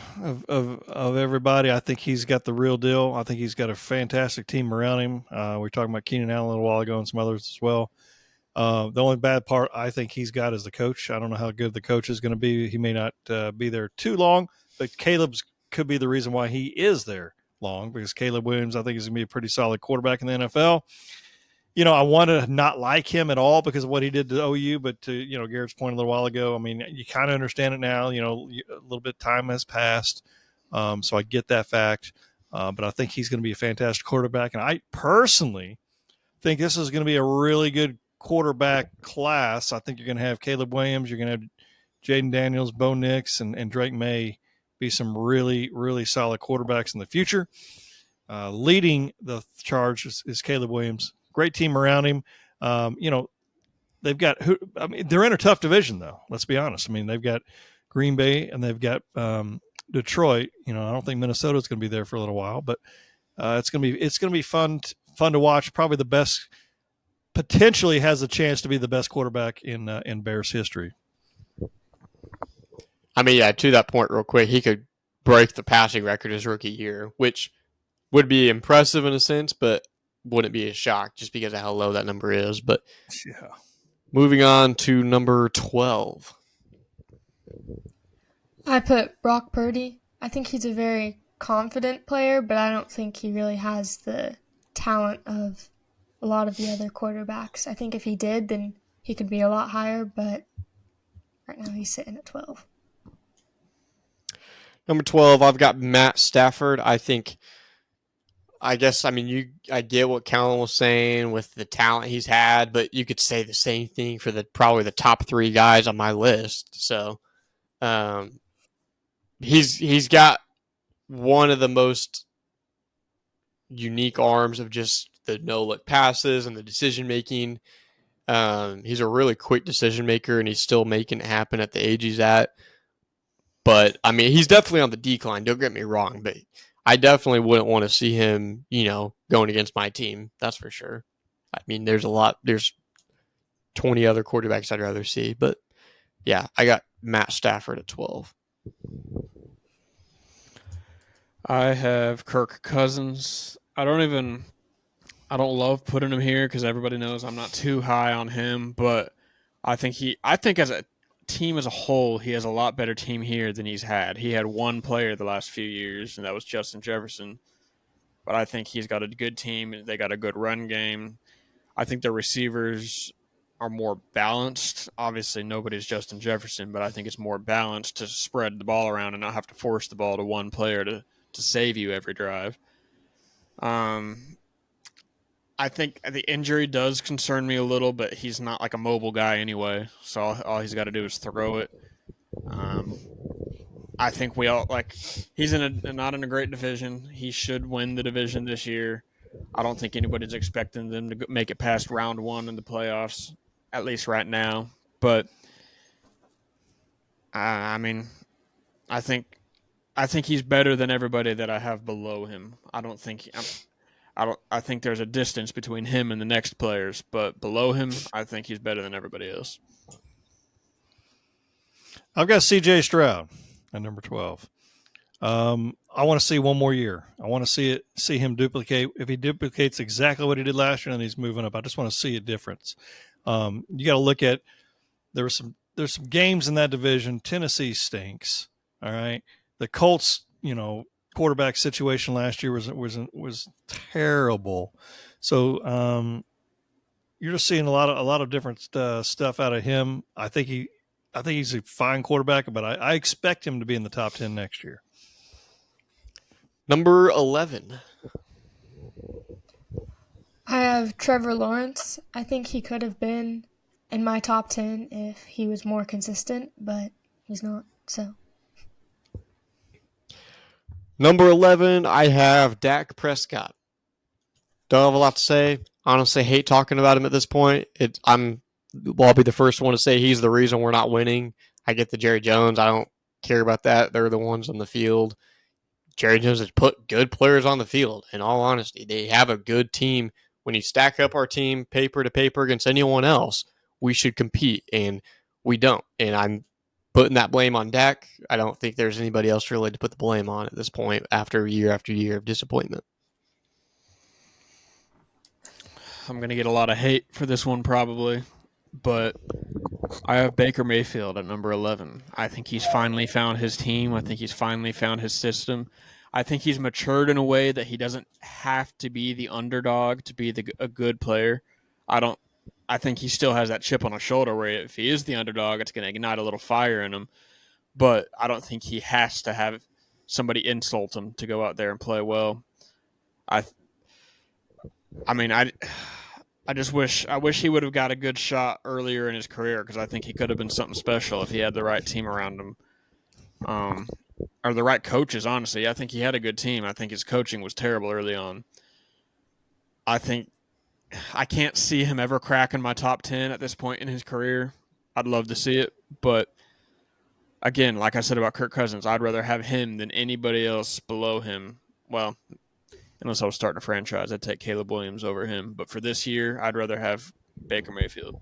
everybody. I think he's got the real deal. I think he's got a fantastic team around him. We were talking about Keenan Allen a little while ago and some others as well. The only bad part I think he's got is the coach. I don't know how good the coach is going to be. He may not be there too long, but Caleb's could be the reason why he is there long, because Caleb Williams, I think, is going to be a pretty solid quarterback in the NFL. You know, I want to not like him at all because of what he did to OU, but to, you know, Garrett's point a little while ago, I mean, you kind of understand it now. You know, a little bit of time has passed, so I get that fact. But I think he's going to be a fantastic quarterback, and I personally think this is going to be a really good quarterback class. I think you're going to have Caleb Williams, you're going to have Jaden Daniels, Bo Nix, and Drake May be some really, really solid quarterbacks in the future. Leading the charge is Caleb Williams. Great team around him. You know, they've got they're in a tough division, though. Let's be honest. I mean, they've got Green Bay and they've got Detroit. You know, I don't think Minnesota's going to be there for a little while, but it's going to be fun to watch. Probably the best, potentially has a chance to be the best quarterback in Bears history. I mean, yeah, to that point real quick, he could break the passing record his rookie year, which would be impressive in a sense, but wouldn't be a shock just because of how low that number is. But yeah, moving on to number 12. I put Brock Purdy. I think he's a very confident player, but I don't think he really has the talent of a lot of the other quarterbacks. I think if he did, then he could be a lot higher, but right now he's sitting at 12. Number 12, I've got Matt Stafford. I get what Callan was saying with the talent he's had, but you could say the same thing for probably the top 3 guys on my list. So he's got one of the most unique arms of just the no-look passes and the decision-making. He's a really quick decision-maker, and he's still making it happen at the age he's at. But, I mean, he's definitely on the decline. Don't get me wrong, but I definitely wouldn't want to see him, you know, going against my team. That's for sure. I mean, there's 20 other quarterbacks I'd rather see. But, yeah, I got Matt Stafford at 12. I have Kirk Cousins. I don't love putting him here because everybody knows I'm not too high on him, but I think as a team as a whole, he has a lot better team here than he's had. He had one player the last few years, and that was Justin Jefferson. But I think he's got a good team. They got a good run game. I think the receivers are more balanced. Obviously, nobody's Justin Jefferson, but I think it's more balanced to spread the ball around and not have to force the ball to one player to save you every drive. I think the injury does concern me a little, but he's not like a mobile guy anyway, so all he's got to do is throw it. I think he's not in a great division. He should win the division this year. I don't think anybody's expecting them to make it past round 1 in the playoffs, at least right now. But I mean, I think he's better than everybody that I have below him. I think there's a distance between him and the next players, but below him, I think he's better than everybody else. I've got C.J. Stroud at number 12. I want to see one more year. I want to see him duplicate. If he duplicates exactly what he did last year, then he's moving up. I just want to see a difference. You got to look at there's some games in that division. Tennessee stinks. All right, the Colts, you know, quarterback situation last year was terrible. So you're just seeing a lot of different stuff out of him. I think he's a fine quarterback, but I expect him to be in the top 10 next year. Number 11. I have Trevor Lawrence. I think he could have been in my top 10 if he was more consistent, but he's not. So Number 11, I have Dak Prescott. Don't have a lot to say. Honestly, hate talking about him at this point. I'll be the first one to say he's the reason we're not winning. I get the Jerry Jones. I don't care about that. They're the ones on the field. Jerry Jones has put good players on the field. In all honesty, they have a good team. When you stack up our team paper to paper against anyone else, we should compete, and we don't. And I'm putting that blame on Dak. I don't think there's anybody else really to put the blame on at this point after year of disappointment. I'm going to get a lot of hate for this one probably, but I have Baker Mayfield at number 11. I think he's finally found his team. I think he's finally found his system. I think he's matured in a way that he doesn't have to be the underdog to be a good player. I think he still has that chip on his shoulder where if he is the underdog, it's going to ignite a little fire in him. But I don't think he has to have somebody insult him to go out there and play well. I just wish he would have got a good shot earlier in his career because I think he could have been something special if he had the right team around him, or the right coaches. Honestly, I think he had a good team. I think his coaching was terrible early on. I can't see him ever cracking my top 10 at this point in his career. I'd love to see it, but again, like I said about Kirk Cousins, I'd rather have him than anybody else below him. Well, unless I was starting a franchise, I'd take Caleb Williams over him. But for this year, I'd rather have Baker Mayfield.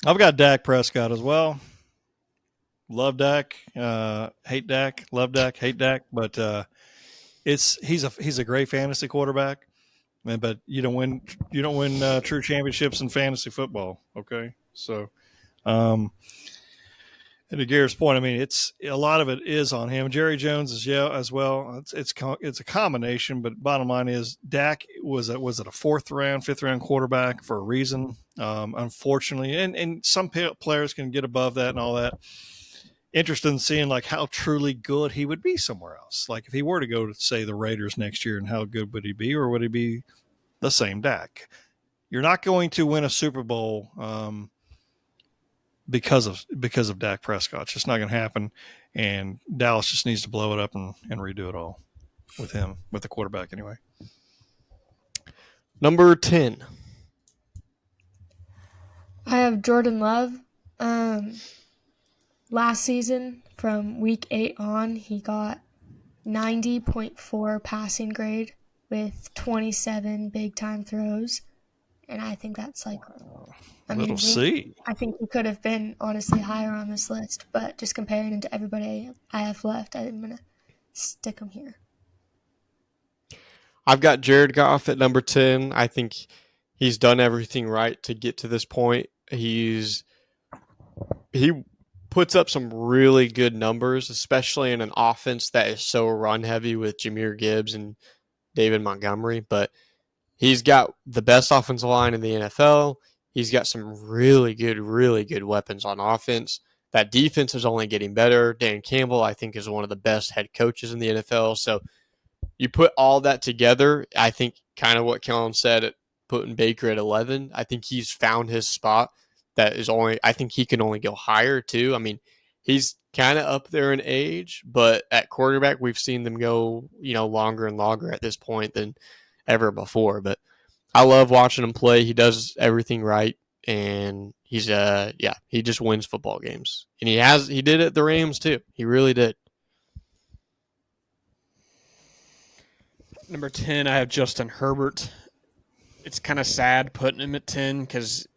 I've got Dak Prescott as well. Love Dak, hate Dak, love Dak, hate Dak. But he's a great fantasy quarterback, but you don't win true championships in fantasy football. Okay, so. And to Garrett's point, I mean, it's a lot of it is on him. Jerry Jones is as well. It's a combination, but bottom line is Dak was it a fifth round quarterback for a reason. Unfortunately, and some players can get above that and all that. Interested in seeing like how truly good he would be somewhere else. Like if he were to go to say the Raiders next year, and how good would he be, or would he be the same Dak? You're not going to win a Super Bowl. Because of Dak Prescott. It's just not going to happen, and Dallas just needs to blow it up and redo it all with him, with the quarterback anyway. Number 10. I have Jordan Love. Last season, from week 8 on, he got 90.4 passing grade with 27 big-time throws, and I think that's like amazing. We'll see. I think he could have been honestly higher on this list, but just comparing him to everybody I have left, I'm going to stick him here. I've got Jared Goff at number 10. I think he's done everything right to get to this point. He puts up some really good numbers, especially in an offense that is so run heavy with Jahmyr Gibbs and David Montgomery, but he's got the best offensive line in the NFL. He's got some really good weapons on offense. That defense is only getting better. Dan Campbell, I think, is one of the best head coaches in the NFL. So you put all that together, I think kind of what Kellen said at putting Baker at 11, I think he's found his spot. I think he can only go higher too. I mean, he's kind of up there in age, but at quarterback, we've seen them go, longer and longer at this point than ever before. But I love watching him play. He does everything right, and he just wins football games. And he did it at the Rams too. He really did. Number 10, I have Justin Herbert. It's kind of sad putting him at 10 because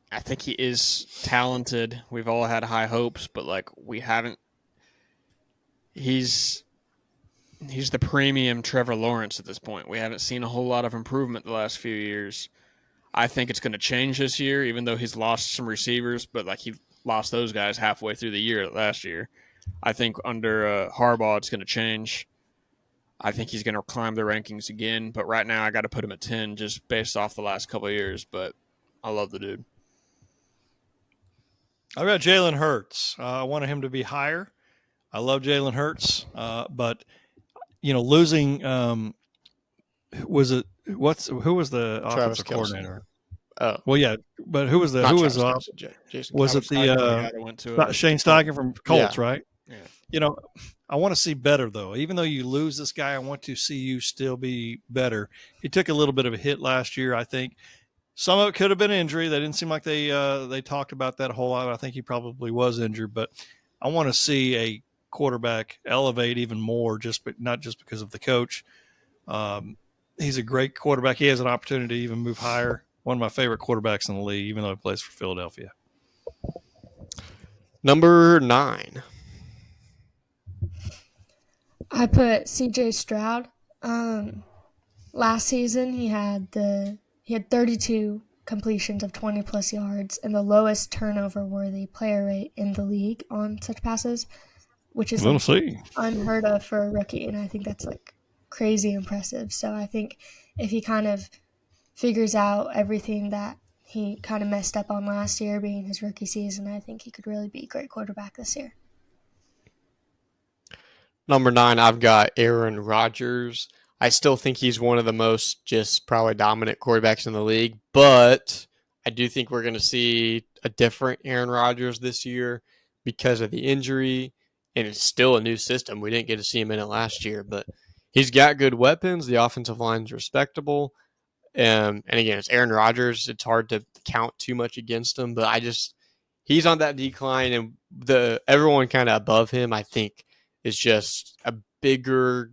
I think he is talented. We've all had high hopes, but we haven't. He's the premium Trevor Lawrence at this point. We haven't seen a whole lot of improvement the last few years. I think it's going to change this year, even though he's lost some receivers, but he lost those guys halfway through the year last year. I think under Harbaugh, it's going to change. I think he's going to climb the rankings again, but right now I got to put him at 10 just based off the last couple of years, but I love the dude. I've got Jalen Hurts. I wanted him to be higher. I love Jalen Hurts, but losing was it? Who was the Travis offensive Kelce. coordinator? Oh, Well, yeah, but who was not was Travis Kelce, Jason was Kelce. it Steichen was the guy that went to Shane Steichen from Colts, Yeah. right? Yeah. I want to see better though. Even though you lose this guy, I want to see you still be better. He took a little bit of a hit last year, I think. Some of it could have been injury. They didn't seem like they talked about that a whole lot. I think he probably was injured, but I want to see a quarterback elevate even more, not just because of the coach. He's a great quarterback. He has an opportunity to even move higher. One of my favorite quarterbacks in the league, even though he plays for Philadelphia. Number 9. I put CJ Stroud. Last season he had 32 completions of 20 plus yards and the lowest turnover worthy player rate in the league on such passes, which is We'll see. unheard of for a rookie, and I think that's like crazy impressive. So I think if he kind of figures out everything that he kind of messed up on last year being his rookie season, I think he could really be a great quarterback this year. Number 9, I've got Aaron Rodgers. I still think he's one of the most just probably dominant quarterbacks in the league, but I do think we're going to see a different Aaron Rodgers this year because of the injury, and it's still a new system. We didn't get to see him in it last year, but he's got good weapons. The offensive line's respectable. And again, it's Aaron Rodgers. It's hard to count too much against him, but he's on that decline, and everyone kind of above him, I think, is just a bigger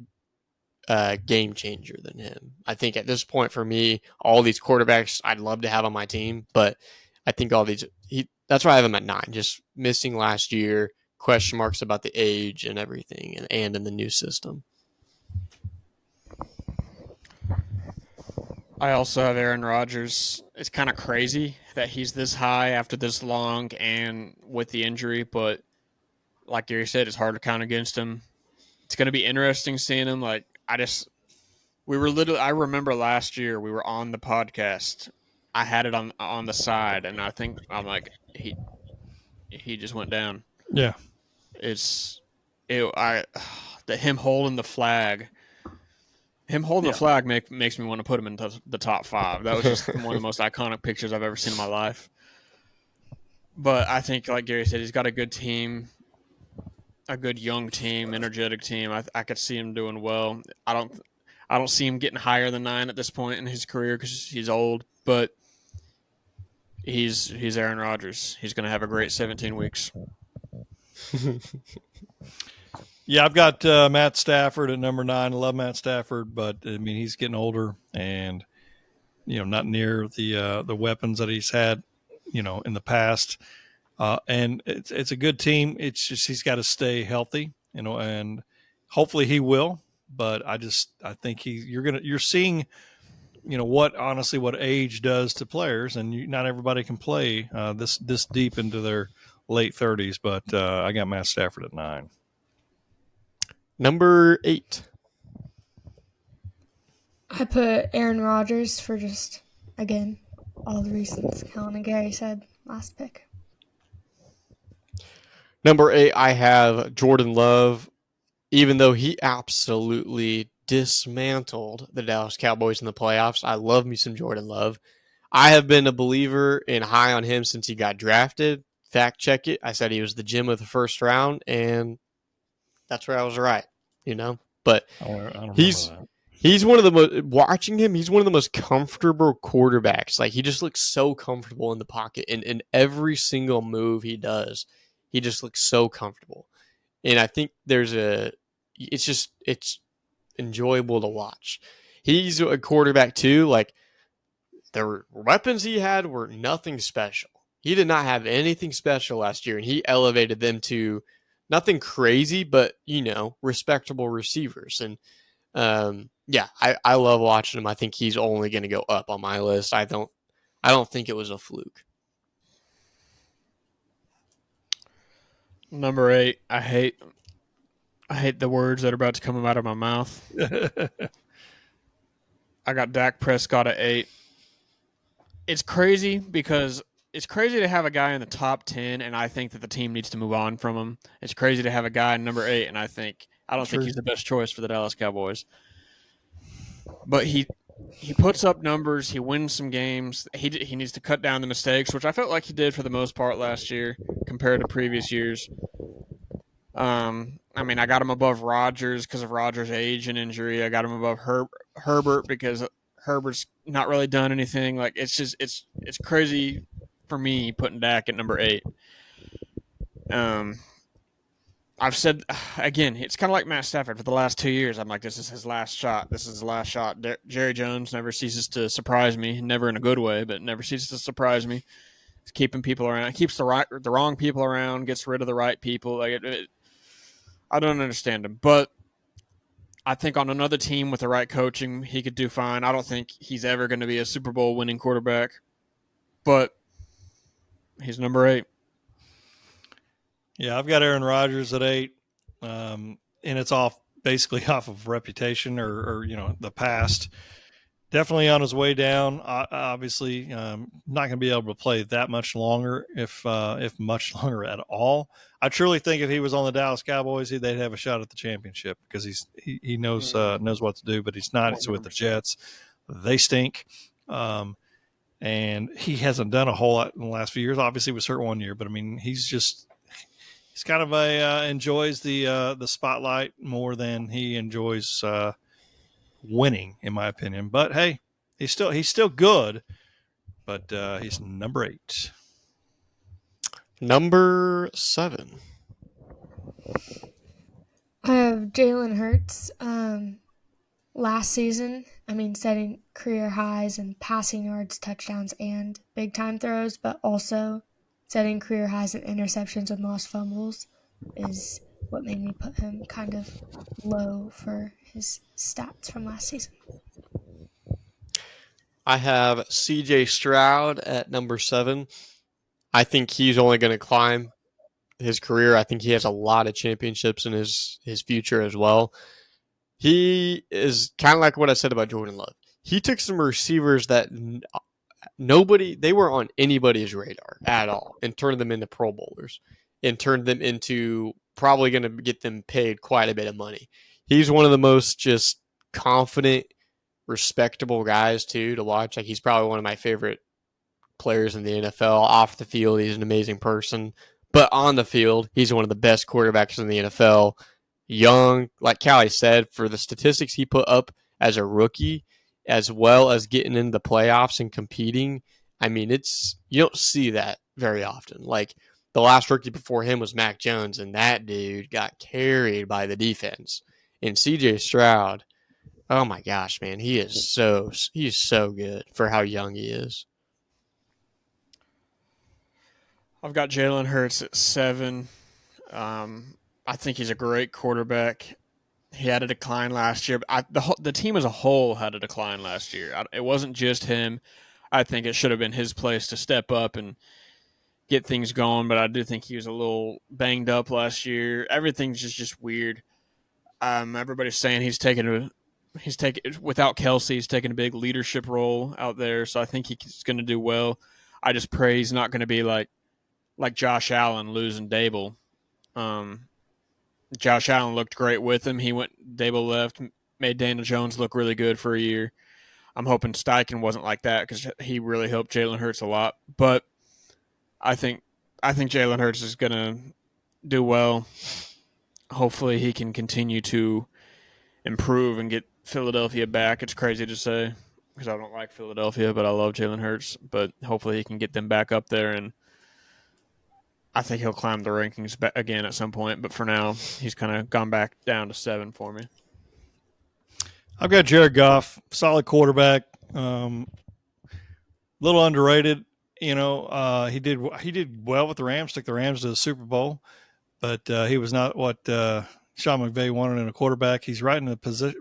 game changer than him. I think at this point for me, all these quarterbacks I'd love to have on my team, but I think that's why I have him at 9. Just missing last year, question marks about the age and everything, and in the new system. I also have Aaron Rodgers. It's kind of crazy that he's this high after this long and with the injury, but like Gary said, it's hard to count against him. It's going to be interesting seeing him. I remember last year we were on the podcast. I had it on the side, and I'm like, he just went down. Yeah. Him holding the flag. The flag makes me want to put him in the top 5. That was just one of the most iconic pictures I've ever seen in my life. But I think, like Gary said, he's got a good team, a good young team, energetic team. I could see him doing well. I don't see him getting higher than 9 at this point in his career because he's old. But he's Aaron Rodgers. He's going to have a great 17 weeks. Yeah, I've got Matt Stafford at number 9. I love Matt Stafford, but I mean he's getting older, and not near the weapons that he's had, in the past. And it's a good team. It's just he's got to stay healthy, and hopefully he will. But I think you're seeing, what age does to players, and not everybody can play this deep into their late 30s. But I got Matt Stafford at 9. Number 8. I put Aaron Rodgers for just, again, all the reasons Kellen and Gary said last pick. Number 8, I have Jordan Love. Even though he absolutely dismantled the Dallas Cowboys in the playoffs, I love me some Jordan Love. I have been a believer and high on him since he got drafted. Fact check it. I said he was the gem of the first round, and that's where I was right, But I don't he's one of the most, watching him, he's one of the most comfortable quarterbacks. Like, he just looks so comfortable in the pocket, and in every single move he does, he just looks so comfortable. And I think it's enjoyable to watch. He's a quarterback too. Like, the weapons he had were nothing special. He did not have anything special last year, and he elevated them to nothing crazy, but respectable receivers. And I love watching him. I think he's only going to go up on my list. I don't think it was a fluke. Number 8, I hate the words that are about to come out of my mouth. I got Dak Prescott at 8. It's crazy because it's crazy to have a guy in the top 10, and I think that the team needs to move on from him. It's crazy to have a guy in number 8, and I don't think he's the best choice for the Dallas Cowboys. but he puts up numbers. He wins some games. He needs to cut down the mistakes, which I felt like he did for the most part last year compared to previous years. I mean, I got him above Rodgers because of Rodgers' age and injury. I got him above Herbert because Herbert's not really done anything. Like it's crazy for me putting Dak at number 8. I've said again, it's kind of like Matt Stafford for the last 2 years. I'm like, this is his last shot. This is his last shot. Jerry Jones never ceases to surprise me, never in a good way, but never ceases to surprise me. He's keeping people around, keeps the wrong people around, gets rid of the right people. Like I don't understand him, but I think on another team with the right coaching, he could do fine. I don't think he's ever going to be a Super Bowl winning quarterback, but he's number 8. Yeah, I've got Aaron Rodgers at 8, and it's basically off of reputation or the past. Definitely on his way down. Obviously, not going to be able to play that much longer, if much longer at all. I truly think if he was on the Dallas Cowboys, they'd have a shot at the championship because he knows what to do. But he's not. It's with the Jets. They stink, and he hasn't done a whole lot in the last few years. Obviously, he was hurt 1 year, but I mean, he's kind of enjoys the spotlight more than he enjoys winning, in my opinion. But hey, he's still good, but he's number 8. Number 7. I have Jalen Hurts. Last season, I mean, setting career highs in passing yards, touchdowns, and big time throws, but also setting career highs in interceptions and lost fumbles is what made me put him kind of low for his stats from last season. I have CJ Stroud at number 7. I think he's only going to climb his career. I think he has a lot of championships in his future as well. He is kind of like what I said about Jordan Love. He took some receivers that they were on anybody's radar at all and turned them into Pro Bowlers and turned them into probably going to get them paid quite a bit of money. He's one of the most just confident, respectable guys too to watch. Like, he's probably one of my favorite players in the NFL. Off the field, he's an amazing person, but on the field, he's one of the best quarterbacks in the NFL. Young, like Callie said, for the statistics he put up as a rookie, as well as getting into the playoffs and competing. I mean, you don't see that very often. Like, the last rookie before him was Mac Jones, and that dude got carried by the defense. And CJ Stroud, oh my gosh, man, he's so good for how young he is. I've got Jalen Hurts at 7. I think he's a great quarterback. He had a decline last year, but the team as a whole had a decline last year. It wasn't just him. I think it should have been his place to step up and get things going, but I do think he was a little banged up last year. Everything's just weird. Everybody's saying he's taking without Kelsey, he's taking a big leadership role out there, so I think he's going to do well. I just pray he's not going to be like Josh Allen losing Dable. Josh Allen looked great with him. Dable left, made Daniel Jones look really good for a year. I'm hoping Steichen wasn't like that because he really helped Jalen Hurts a lot. But I think Jalen Hurts is going to do well. Hopefully he can continue to improve and get Philadelphia back. It's crazy to say because I don't like Philadelphia, but I love Jalen Hurts. But hopefully he can get them back up there, and I think he'll climb the rankings again at some point. But for now, he's kind of gone back down to 7 for me. I've got Jared Goff, solid quarterback, little underrated. He did well with the Rams, took the Rams to the Super Bowl, but he was not what Sean McVay wanted in a quarterback. He's right in a position,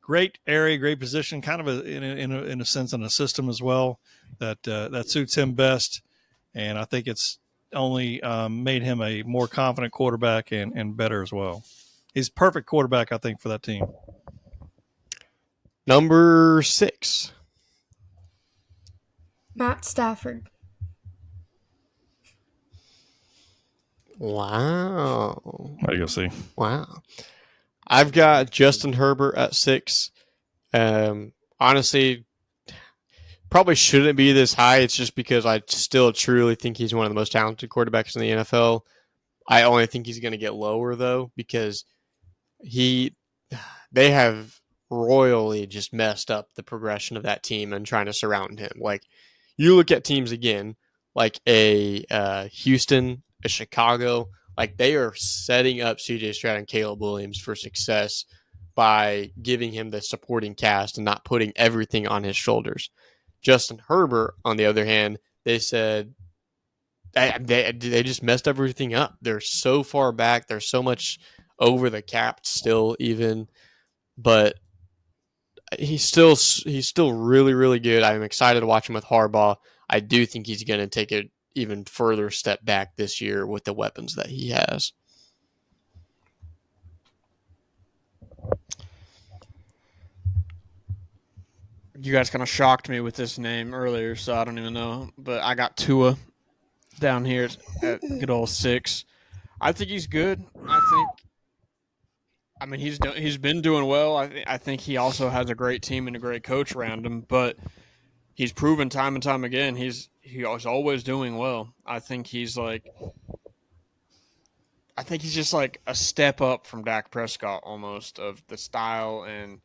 great area, great position, kind of in a sense in a system as well that suits him best. And I think it's only made him a more confident quarterback and better as well. He's perfect quarterback, I think, for that team. Number 6. Matt Stafford. Wow. There you go. See. Wow. I've got Justin Herbert at 6. Honestly, probably shouldn't be this high. It's just because I still truly think he's one of the most talented quarterbacks in the NFL. I only think he's going to get lower, though, because they have royally just messed up the progression of that team and trying to surround him. Like, you look at teams again, like a Houston, a Chicago, like they are setting up CJ Stroud and Caleb Williams for success by giving him the supporting cast and not putting everything on his shoulders. Justin Herbert, on the other hand, they said they just messed everything up. They're so far back. They're so much over the cap still, even, but he's still really, really good. I'm excited to watch him with Harbaugh. I do think he's going to take an even further step back this year with the weapons that he has. You guys kind of shocked me with this name earlier, so I don't even know. But I got Tua down here at good old 6. I think he's good. I mean, he's been doing well. I think he also has a great team and a great coach around him. But he's proven time and time again he's always doing well. I think he's just like a step up from Dak Prescott almost of the style, and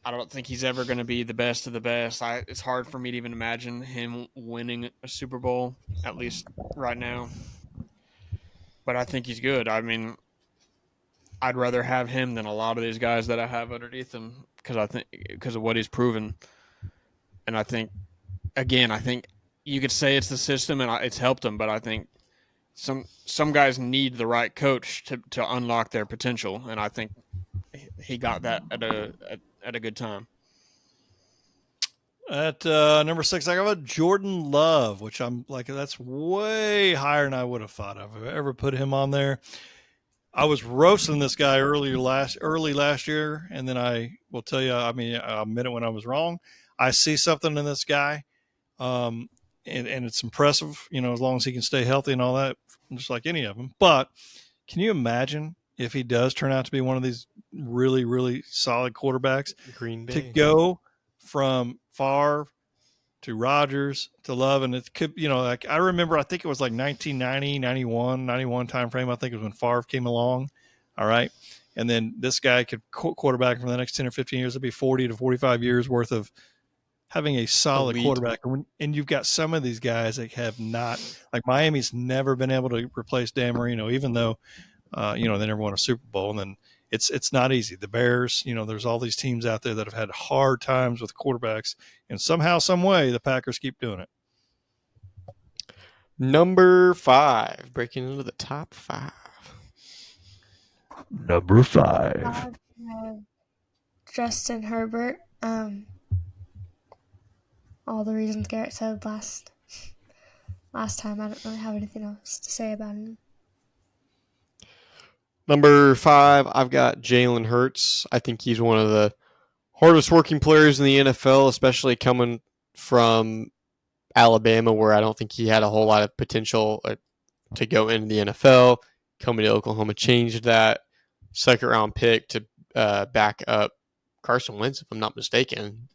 I don't think he's ever going to be the best of the best. It's hard for me to even imagine him winning a Super Bowl, at least right now. But I think he's good. I mean, I'd rather have him than a lot of these guys that I have underneath him because of what he's proven. And I think you could say it's the system and it's helped him, but I think some guys need the right coach to unlock their potential, and I think he got that at a good time. At number 6, I got Jordan Love, which I'm like, that's way higher than I would have thought of. If I ever put him on there, I was roasting this guy early last year, and then I will tell you, I mean, I admit it when I was wrong. I see something in this guy, and it's impressive, as long as he can stay healthy and all that, just like any of them. But can you imagine if he does turn out to be one of these really, really solid quarterbacks? Green Bay. To go from Favre to Rodgers to Love, and it could, like I remember, I think it was like 1990, 91 time frame. I think it was when Favre came along. All right. And then this guy could quarterback for the next 10 or 15 years. It'd be 40 to 45 years worth of having a solid Elite quarterback. And you've got some of these guys that have not, like Miami's never been able to replace Dan Marino, even though, they never won a Super Bowl. And then it's not easy. The Bears, there's all these teams out there that have had hard times with quarterbacks, and somehow, some way, the Packers keep doing it. Number 5, breaking into the top 5. Number 5. I have Justin Herbert. All the reasons Garrett said last time. I don't really have anything else to say about him. Number 5, I've got Jalen Hurts. I think he's one of the hardest working players in the NFL, especially coming from Alabama, where I don't think he had a whole lot of potential to go into the NFL. Coming to Oklahoma changed that. Second round pick to back up Carson Wentz, if I'm not mistaken,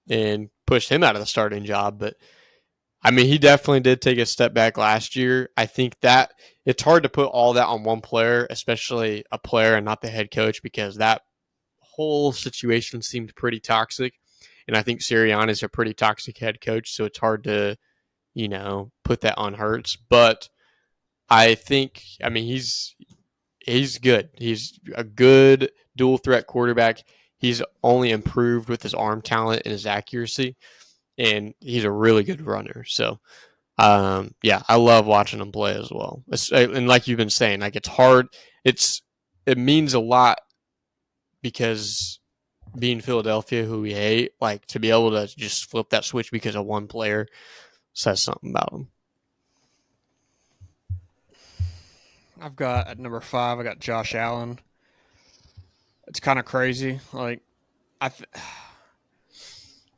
and pushed him out of the starting job. But I mean, he definitely did take a step back last year. I think that it's hard to put all that on one player, especially a player and not the head coach, because that whole situation seemed pretty toxic. And I think Sirianni's a pretty toxic head coach, so it's hard to, put that on Hurts. But I think, he's good. He's a good dual threat quarterback. He's only improved with his arm talent and his accuracy, and he's a really good runner. So, I love watching him play as well. And like you've been saying, like it's hard. It means a lot because being Philadelphia, who we hate, like to be able to just flip that switch because of one player says something about him. I've got at number 5, I got Josh Allen. It's kind of crazy. Like,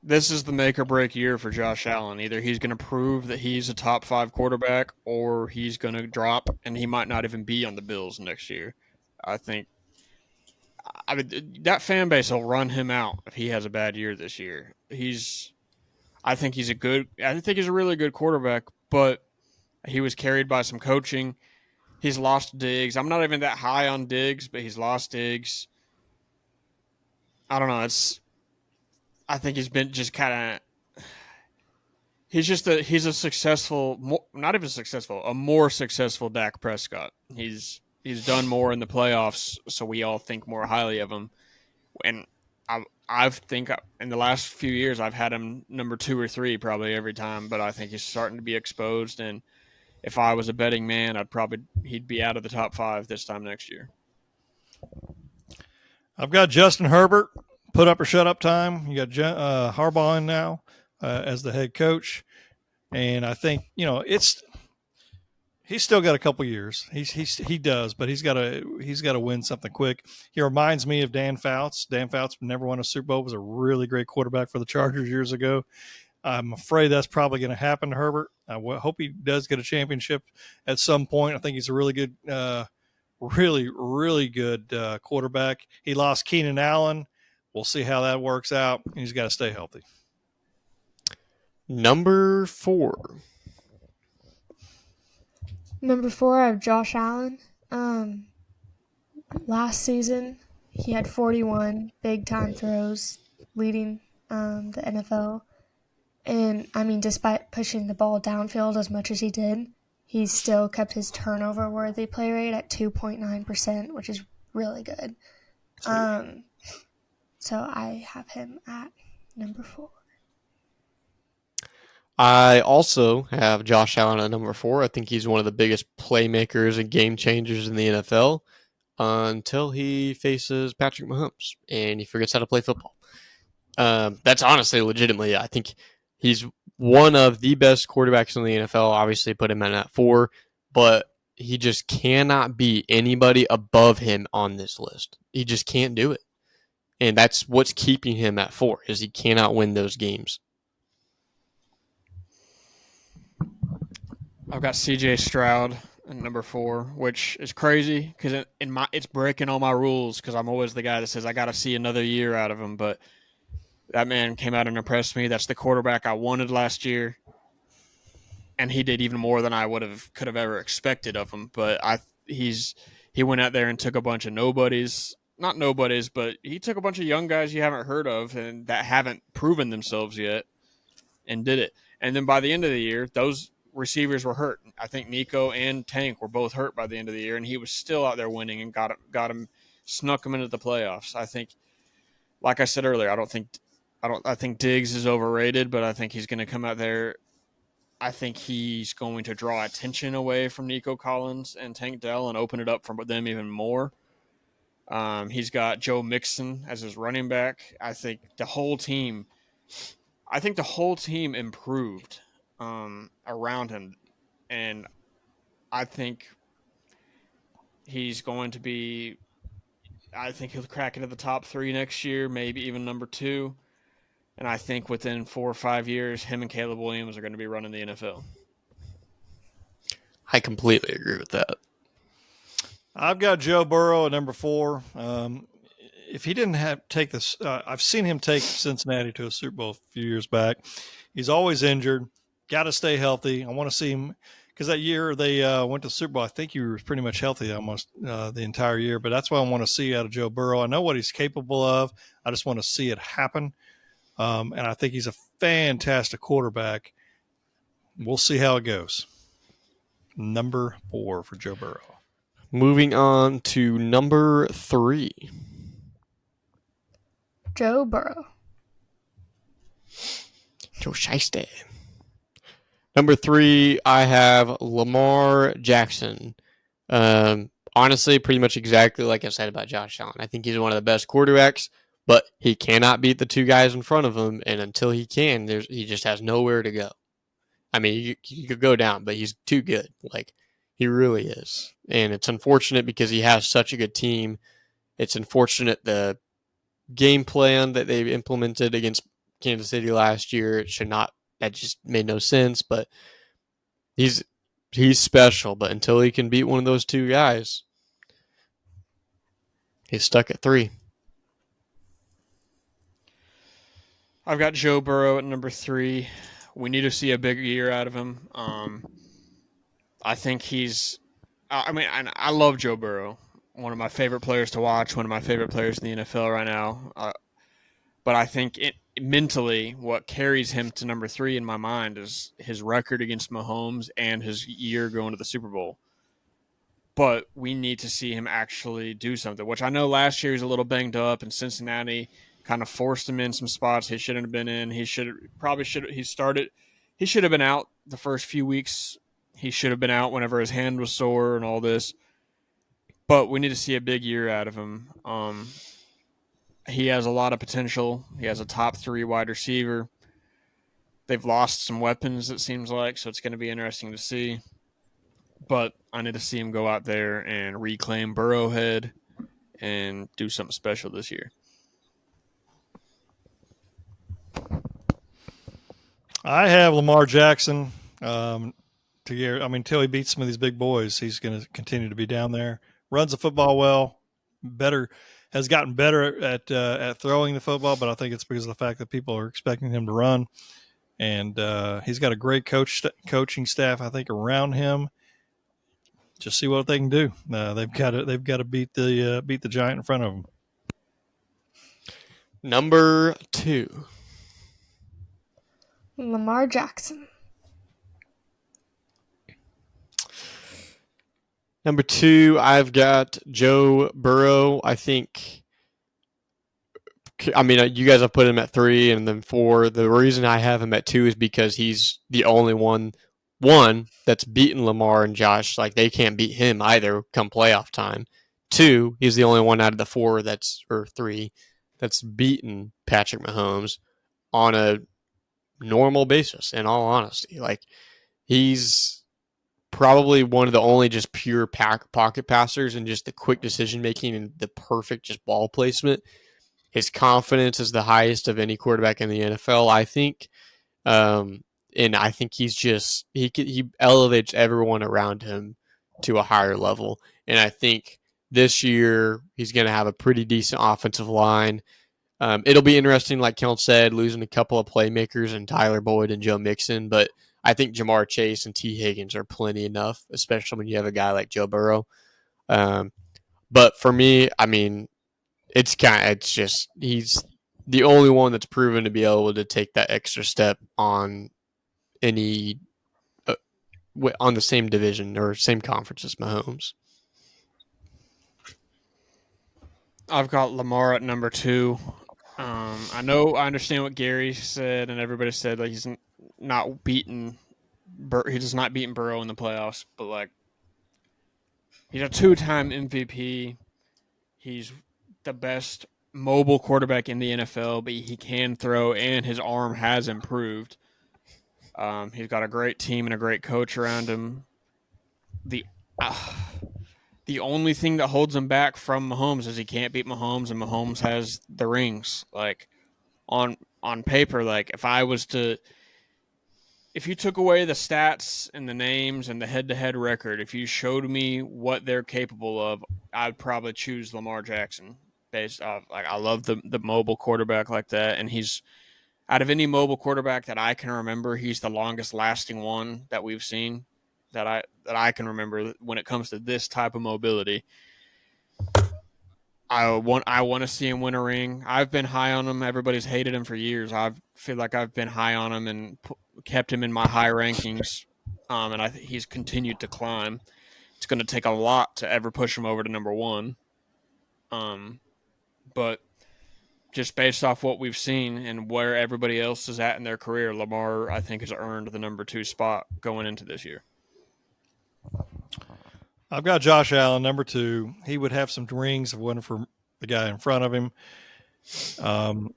this is the make or break year for Josh Allen. Either he's going to prove that he's a top 5 quarterback, or he's going to drop, and he might not even be on the Bills next year. I think I mean, that fan base will run him out if he has a bad year this year. I think he's a really good quarterback, but he was carried by some coaching. He's lost Diggs. I'm not even that high on Diggs, but he's lost Diggs. I don't know. I think he's been just kind of. He's a successful, not even successful, a more successful Dak Prescott. He's done more in the playoffs, so we all think more highly of him. And I think in the last few years I've had him number 2 or 3 probably every time, but I think he's starting to be exposed. And if I was a betting man, he'd be out of the top 5 this time next year. I've got Justin Herbert, put up or shut up time. You got Harbaugh in now as the head coach, and I think he's still got a couple years. He does, but he's got to win something quick. He reminds me of Dan Fouts. Dan Fouts never won a Super Bowl. Was a really great quarterback for the Chargers years ago. I'm afraid that's probably going to happen to Herbert. I hope he does get a championship at some point. I think he's a really good, really good quarterback. He lost Keenan Allen. We'll see how that works out. He's got to stay healthy. Number 4. Number 4, I have Josh Allen. Last season, he had 41 big-time throws, leading the NFL. And, I mean, despite pushing the ball downfield as much as he did, he still kept his turnover-worthy play rate at 2.9%, which is really good. So I have him at number 4. I also have Josh Allen at number 4. I think he's one of the biggest playmakers and game changers in the NFL until he faces Patrick Mahomes and he forgets how to play football. That's honestly, legitimately, I think he's one of the best quarterbacks in the NFL. Obviously, put him in at 4, but he just cannot be anybody above him on this list. He just can't do it. And that's what's keeping him at 4, is he cannot win those games. I've got C.J. Stroud at number 4, which is crazy because it's breaking all my rules because I'm always the guy that says I got to see another year out of him. But that man came out and impressed me. That's the quarterback I wanted last year, and he did even more than I could have ever expected of him. But he went out there and took a bunch of not nobodies, but he took a bunch of young guys you haven't heard of and that haven't proven themselves yet, and did it. And then by the end of the year, those receivers were hurt. I think Nico and Tank were both hurt by the end of the year, and he was still out there winning and got him, snuck him into the playoffs. I think, like I said earlier, I think Diggs is overrated, but I think he's going to come out there. I think he's going to draw attention away from Nico Collins and Tank Dell and open it up for them even more. He's got Joe Mixon as his running back. I think the whole team improved around him, and I think he's going to be. I think he'll crack into the top 3 next year, maybe even number 2. And I think within 4 or 5 years, him and Caleb Williams are going to be running the NFL. I completely agree with that. I've got Joe Burrow at number 4. If he didn't take this, I've seen him take Cincinnati to a Super Bowl a few years back. He's always injured. Got to stay healthy. I want to see him because that year they went to the Super Bowl. I think he was pretty much healthy almost the entire year. But that's what I want to see out of Joe Burrow. I know what he's capable of. I just want to see it happen. And I think he's a fantastic quarterback. We'll see how it goes. Number 4 for Joe Burrow. Moving on to number 3. Joe Burrow. Joe Shiesty. Number 3, I have Lamar Jackson. Honestly, pretty much exactly like I said about Josh Allen. I think he's one of the best quarterbacks, but he cannot beat the 2 guys in front of him, and until he can, he just has nowhere to go. I mean, you could go down, but he's too good. Like, he really is. And it's unfortunate because he has such a good team. It's unfortunate the game plan that they implemented against Kansas City last year. It should not. That just made no sense. But he's special. But until he can beat one of those 2 guys, he's stuck at 3. I've got Joe Burrow at number 3. We need to see a big year out of him. I think he's. I love Joe Burrow. One of my favorite players to watch. One of my favorite players in the NFL right now. But I think mentally, what carries him to number 3 in my mind is his record against Mahomes and his year going to the Super Bowl. But we need to see him actually do something, which I know last year he was a little banged up, and Cincinnati kind of forced him in some spots he shouldn't have been in. He should have been out the first few weeks. He should have been out whenever his hand was sore and all this. But we need to see a big year out of him. He has a lot of potential. He has a top 3 wide receiver. They've lost some weapons, it seems like, so it's going to be interesting to see. But I need to see him go out there and reclaim Burrowhead and do something special this year. I have Lamar Jackson. Until he beats some of these big boys, he's going to continue to be down there. Runs the football well, has gotten better at throwing the football, but I think it's because of the fact that people are expecting him to run. And he's got a great coaching staff, I think, around him. Just see what they can do. They've got to beat the giant in front of them. Number 2. Lamar Jackson. Number 2, I've got Joe Burrow. You guys have put him at 3 and then 4. The reason I have him at 2 is because he's the only one that's beaten Lamar and Josh. Like, they can't beat him either come playoff time. 2, he's the only one out of the 3 that's beaten Patrick Mahomes on a normal basis, in all honesty. Like, he's probably one of the only just pure pocket passers and just the quick decision making and the perfect just ball placement. His confidence is the highest of any quarterback in the NFL, I think. And I think he elevates everyone around him to a higher level. And I think this year he's going to have a pretty decent offensive line. It'll be interesting, like Kel said, losing a couple of playmakers in Tyler Boyd and Joe Mixon, but I think Jamar Chase and T. Higgins are plenty enough, especially when you have a guy like Joe Burrow. But for me, he's the only one that's proven to be able to take that extra step on any on the same division or same conference as Mahomes. I've got Lamar at number 2. I understand what Gary said and everybody said, like, he's not beaten. He does not beat Burrow in the playoffs, but like, he's a 2-time MVP. He's the best mobile quarterback in the NFL, but he can throw, and his arm has improved. He's got a great team and a great coach around him. The only thing that holds him back from Mahomes is he can't beat Mahomes, and Mahomes has the rings. Like, on paper, like, if you took away the stats and the names and the head-to-head record, if you showed me what they're capable of, I'd probably choose Lamar Jackson. Based off, like, I love the mobile quarterback like that, and he's, out of any mobile quarterback that I can remember, he's the longest-lasting one that we've seen that I can remember when it comes to this type of mobility. I want to see him win a ring. I've been high on him. Everybody's hated him for years. I feel like I've been high on him and kept him in my high rankings, and he's continued to climb. It's going to take a lot to ever push him over to number 1. But just based off what we've seen and where everybody else is at in their career, Lamar, I think, has earned the number 2 spot going into this year. I've got Josh Allen, number 2. He would have some rings if it wasn't for the guy in front of him. I'm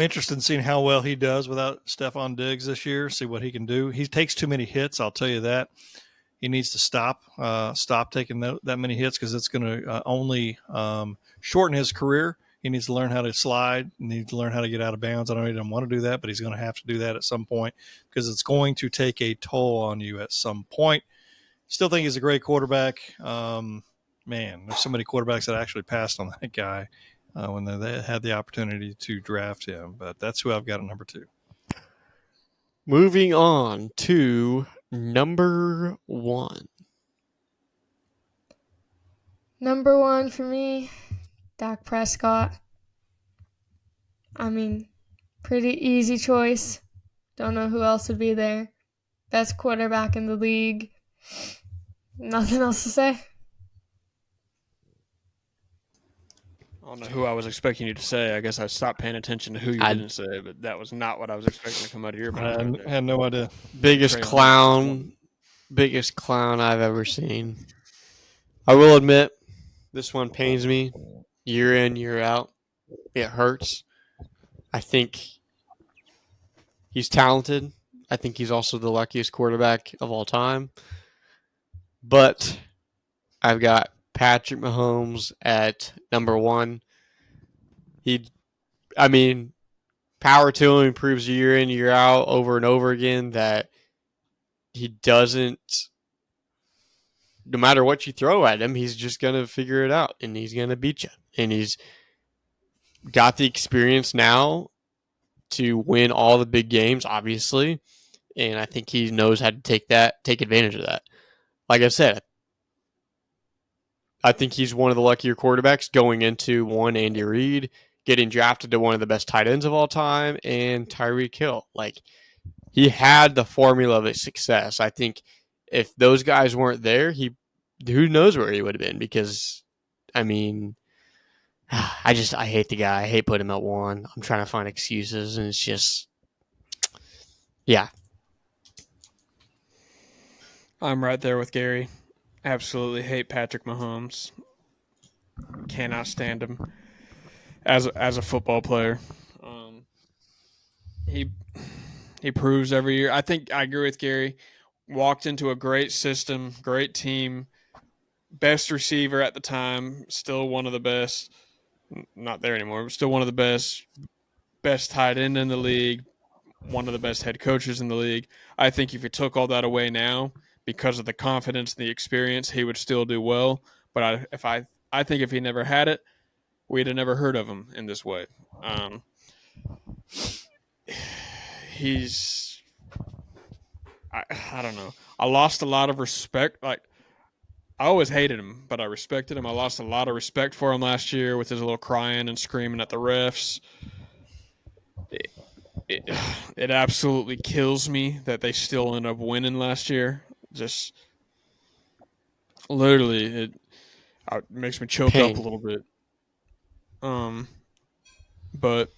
interested in seeing how well he does without Stephon Diggs this year, see what he can do. He takes too many hits, I'll tell you that. He needs to stop taking that many hits, because it's going to only shorten his career. He needs to learn how to slide. He needs to learn how to get out of bounds. I know he doesn't want to do that, but he's going to have to do that at some point, because it's going to take a toll on you at some point. Still think he's a great quarterback. Man, there's so many quarterbacks that actually passed on that guy. when they had the opportunity to draft him. But that's who I've got at number 2. Moving on to number 1. Number 1 for me, Dak Prescott. I mean, pretty easy choice. Don't know who else would be there. Best quarterback in the league. Nothing else to say. I don't know who I was expecting you to say. I guess I stopped paying attention to who you didn't say, but that was not what I was expecting to come out of your mouth. I had no idea. Biggest clown I've ever seen. I will admit, this one pains me year in, year out. It hurts. I think he's talented. I think he's also the luckiest quarterback of all time. But I've got Patrick Mahomes at number 1. Power to him. He proves year in, year out, over and over again that he doesn't, no matter what you throw at him, he's just going to figure it out and he's going to beat you. And he's got the experience now to win all the big games, obviously. And I think he knows how to take advantage of that. Like I said, I think he's one of the luckier quarterbacks going into Andy Reid, getting drafted to one of the best tight ends of all time, and Tyreek Hill. Like, he had the formula of success. I think if those guys weren't there, who knows where he would have been? Because, I mean, I hate the guy. I hate putting him at 1. I'm trying to find excuses, and it's just, yeah. I'm right there with Gary. Absolutely hate Patrick Mahomes. Cannot stand him as a football player. He proves every year. I think I agree with Gary. Walked into a great system, great team, best receiver at the time, still one of the best. Not there anymore, but still one of the best tight end in the league, one of the best head coaches in the league. I think if you took all that away now, because of the confidence and the experience, he would still do well. But I think if he never had it, we'd have never heard of him in this way. I don't know. I lost a lot of respect. Like, I always hated him, but I respected him. I lost a lot of respect for him last year with his little crying and screaming at the refs. It absolutely kills me that they still end up winning last year. Just literally, it makes me choke up a little bit. But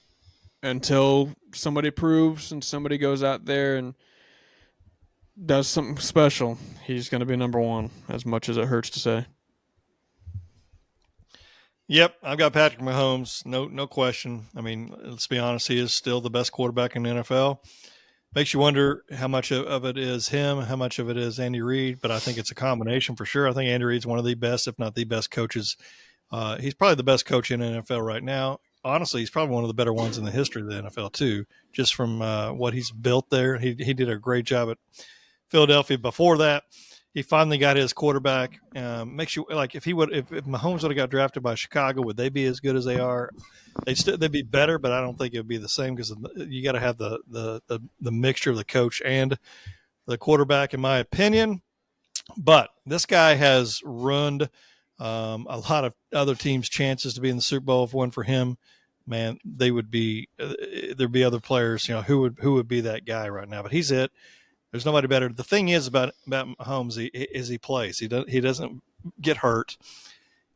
until somebody proves and somebody goes out there and does something special, he's going to be number 1, as much as it hurts to say. Yep, I've got Patrick Mahomes, no question. I mean, let's be honest, he is still the best quarterback in the NFL. Makes you wonder how much of it is him, how much of it is Andy Reid, but I think it's a combination for sure. I think Andy Reid's one of the best, if not the best coaches. He's probably the best coach in the NFL right now. Honestly, he's probably one of the better ones in the history of the NFL too, just from what he's built there. He did a great job at Philadelphia. Before that, he finally got his quarterback. Makes you like if Mahomes would have got drafted by Chicago, would they be as good as they are? They'd be better, but I don't think it would be the same because you got to have the mixture of the coach and the quarterback, in my opinion. But this guy has ruined a lot of other teams' chances to be in the Super Bowl. If it weren't for him, man, there'd be other players, who would be that guy right now. But he's it. There's nobody better. The thing is about Mahomes is he plays. He doesn't get hurt.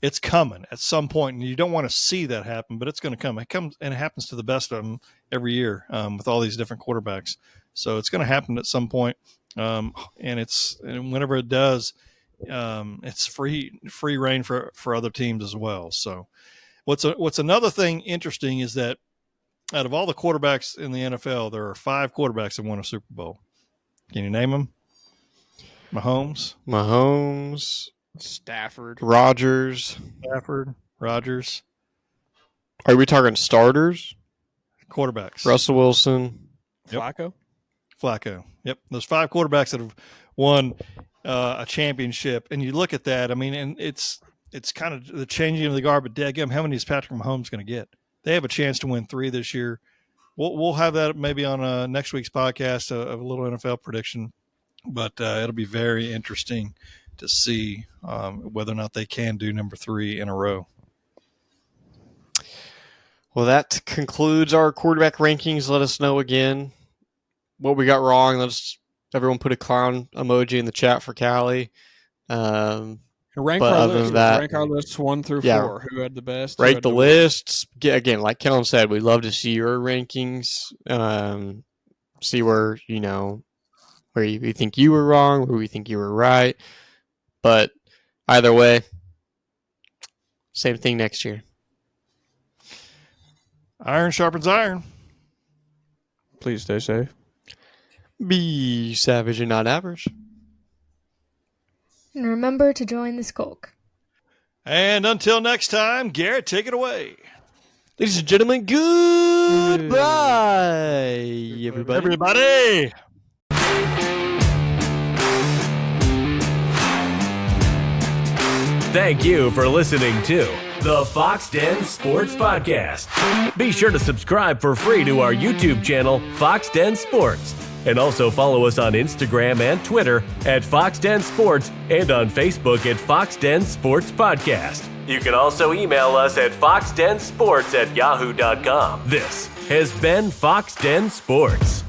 It's coming at some point, and you don't want to see that happen, but it's going to come. It comes, and it happens to the best of them every year with all these different quarterbacks. So it's going to happen at some point, and whenever it does, it's free reign for other teams as well. So what's another thing interesting is that out of all the quarterbacks in the NFL, there are 5 quarterbacks that won a Super Bowl. Can you name them? Mahomes, Stafford, Rodgers. Are we talking starters? Quarterbacks. Russell Wilson. Yep. Flacco. Yep. Those 5 quarterbacks that have won a championship. And you look at that, I mean, and it's it's kind of the changing of the guard, but dadgum, how many is Patrick Mahomes going to get? They have a chance to win 3 this year. We'll have that maybe on next week's podcast, a little NFL prediction, but it'll be very interesting to see whether or not they can do number 3 in a row. Well, that concludes our quarterback rankings. Let us know again what we got wrong. Everyone put a clown emoji in the chat for Callie. Rank But our other list. than that- Rank our lists 1 through Yeah. 4. Who had the best? who Rate had the worst. lists. Again, like Kellen said, we'd love to see your rankings. See where, where we think you were wrong, where we think you were right. But either way, same thing next year. Iron sharpens iron. Please stay safe. Be savage and not average. And remember to join the Skulk. And until next time, Garrett, take it away. Ladies and gentlemen, goodbye, everybody. Thank you for listening to the Foxx Den Sports Podcast. Be sure to subscribe for free to our YouTube channel, Foxx Den Sports. And also follow us on Instagram and Twitter at Foxx Den Sports and on Facebook at Foxx Den Sports Podcast. You can also email us at foxdensports@yahoo.com. This has been Foxx Den Sports.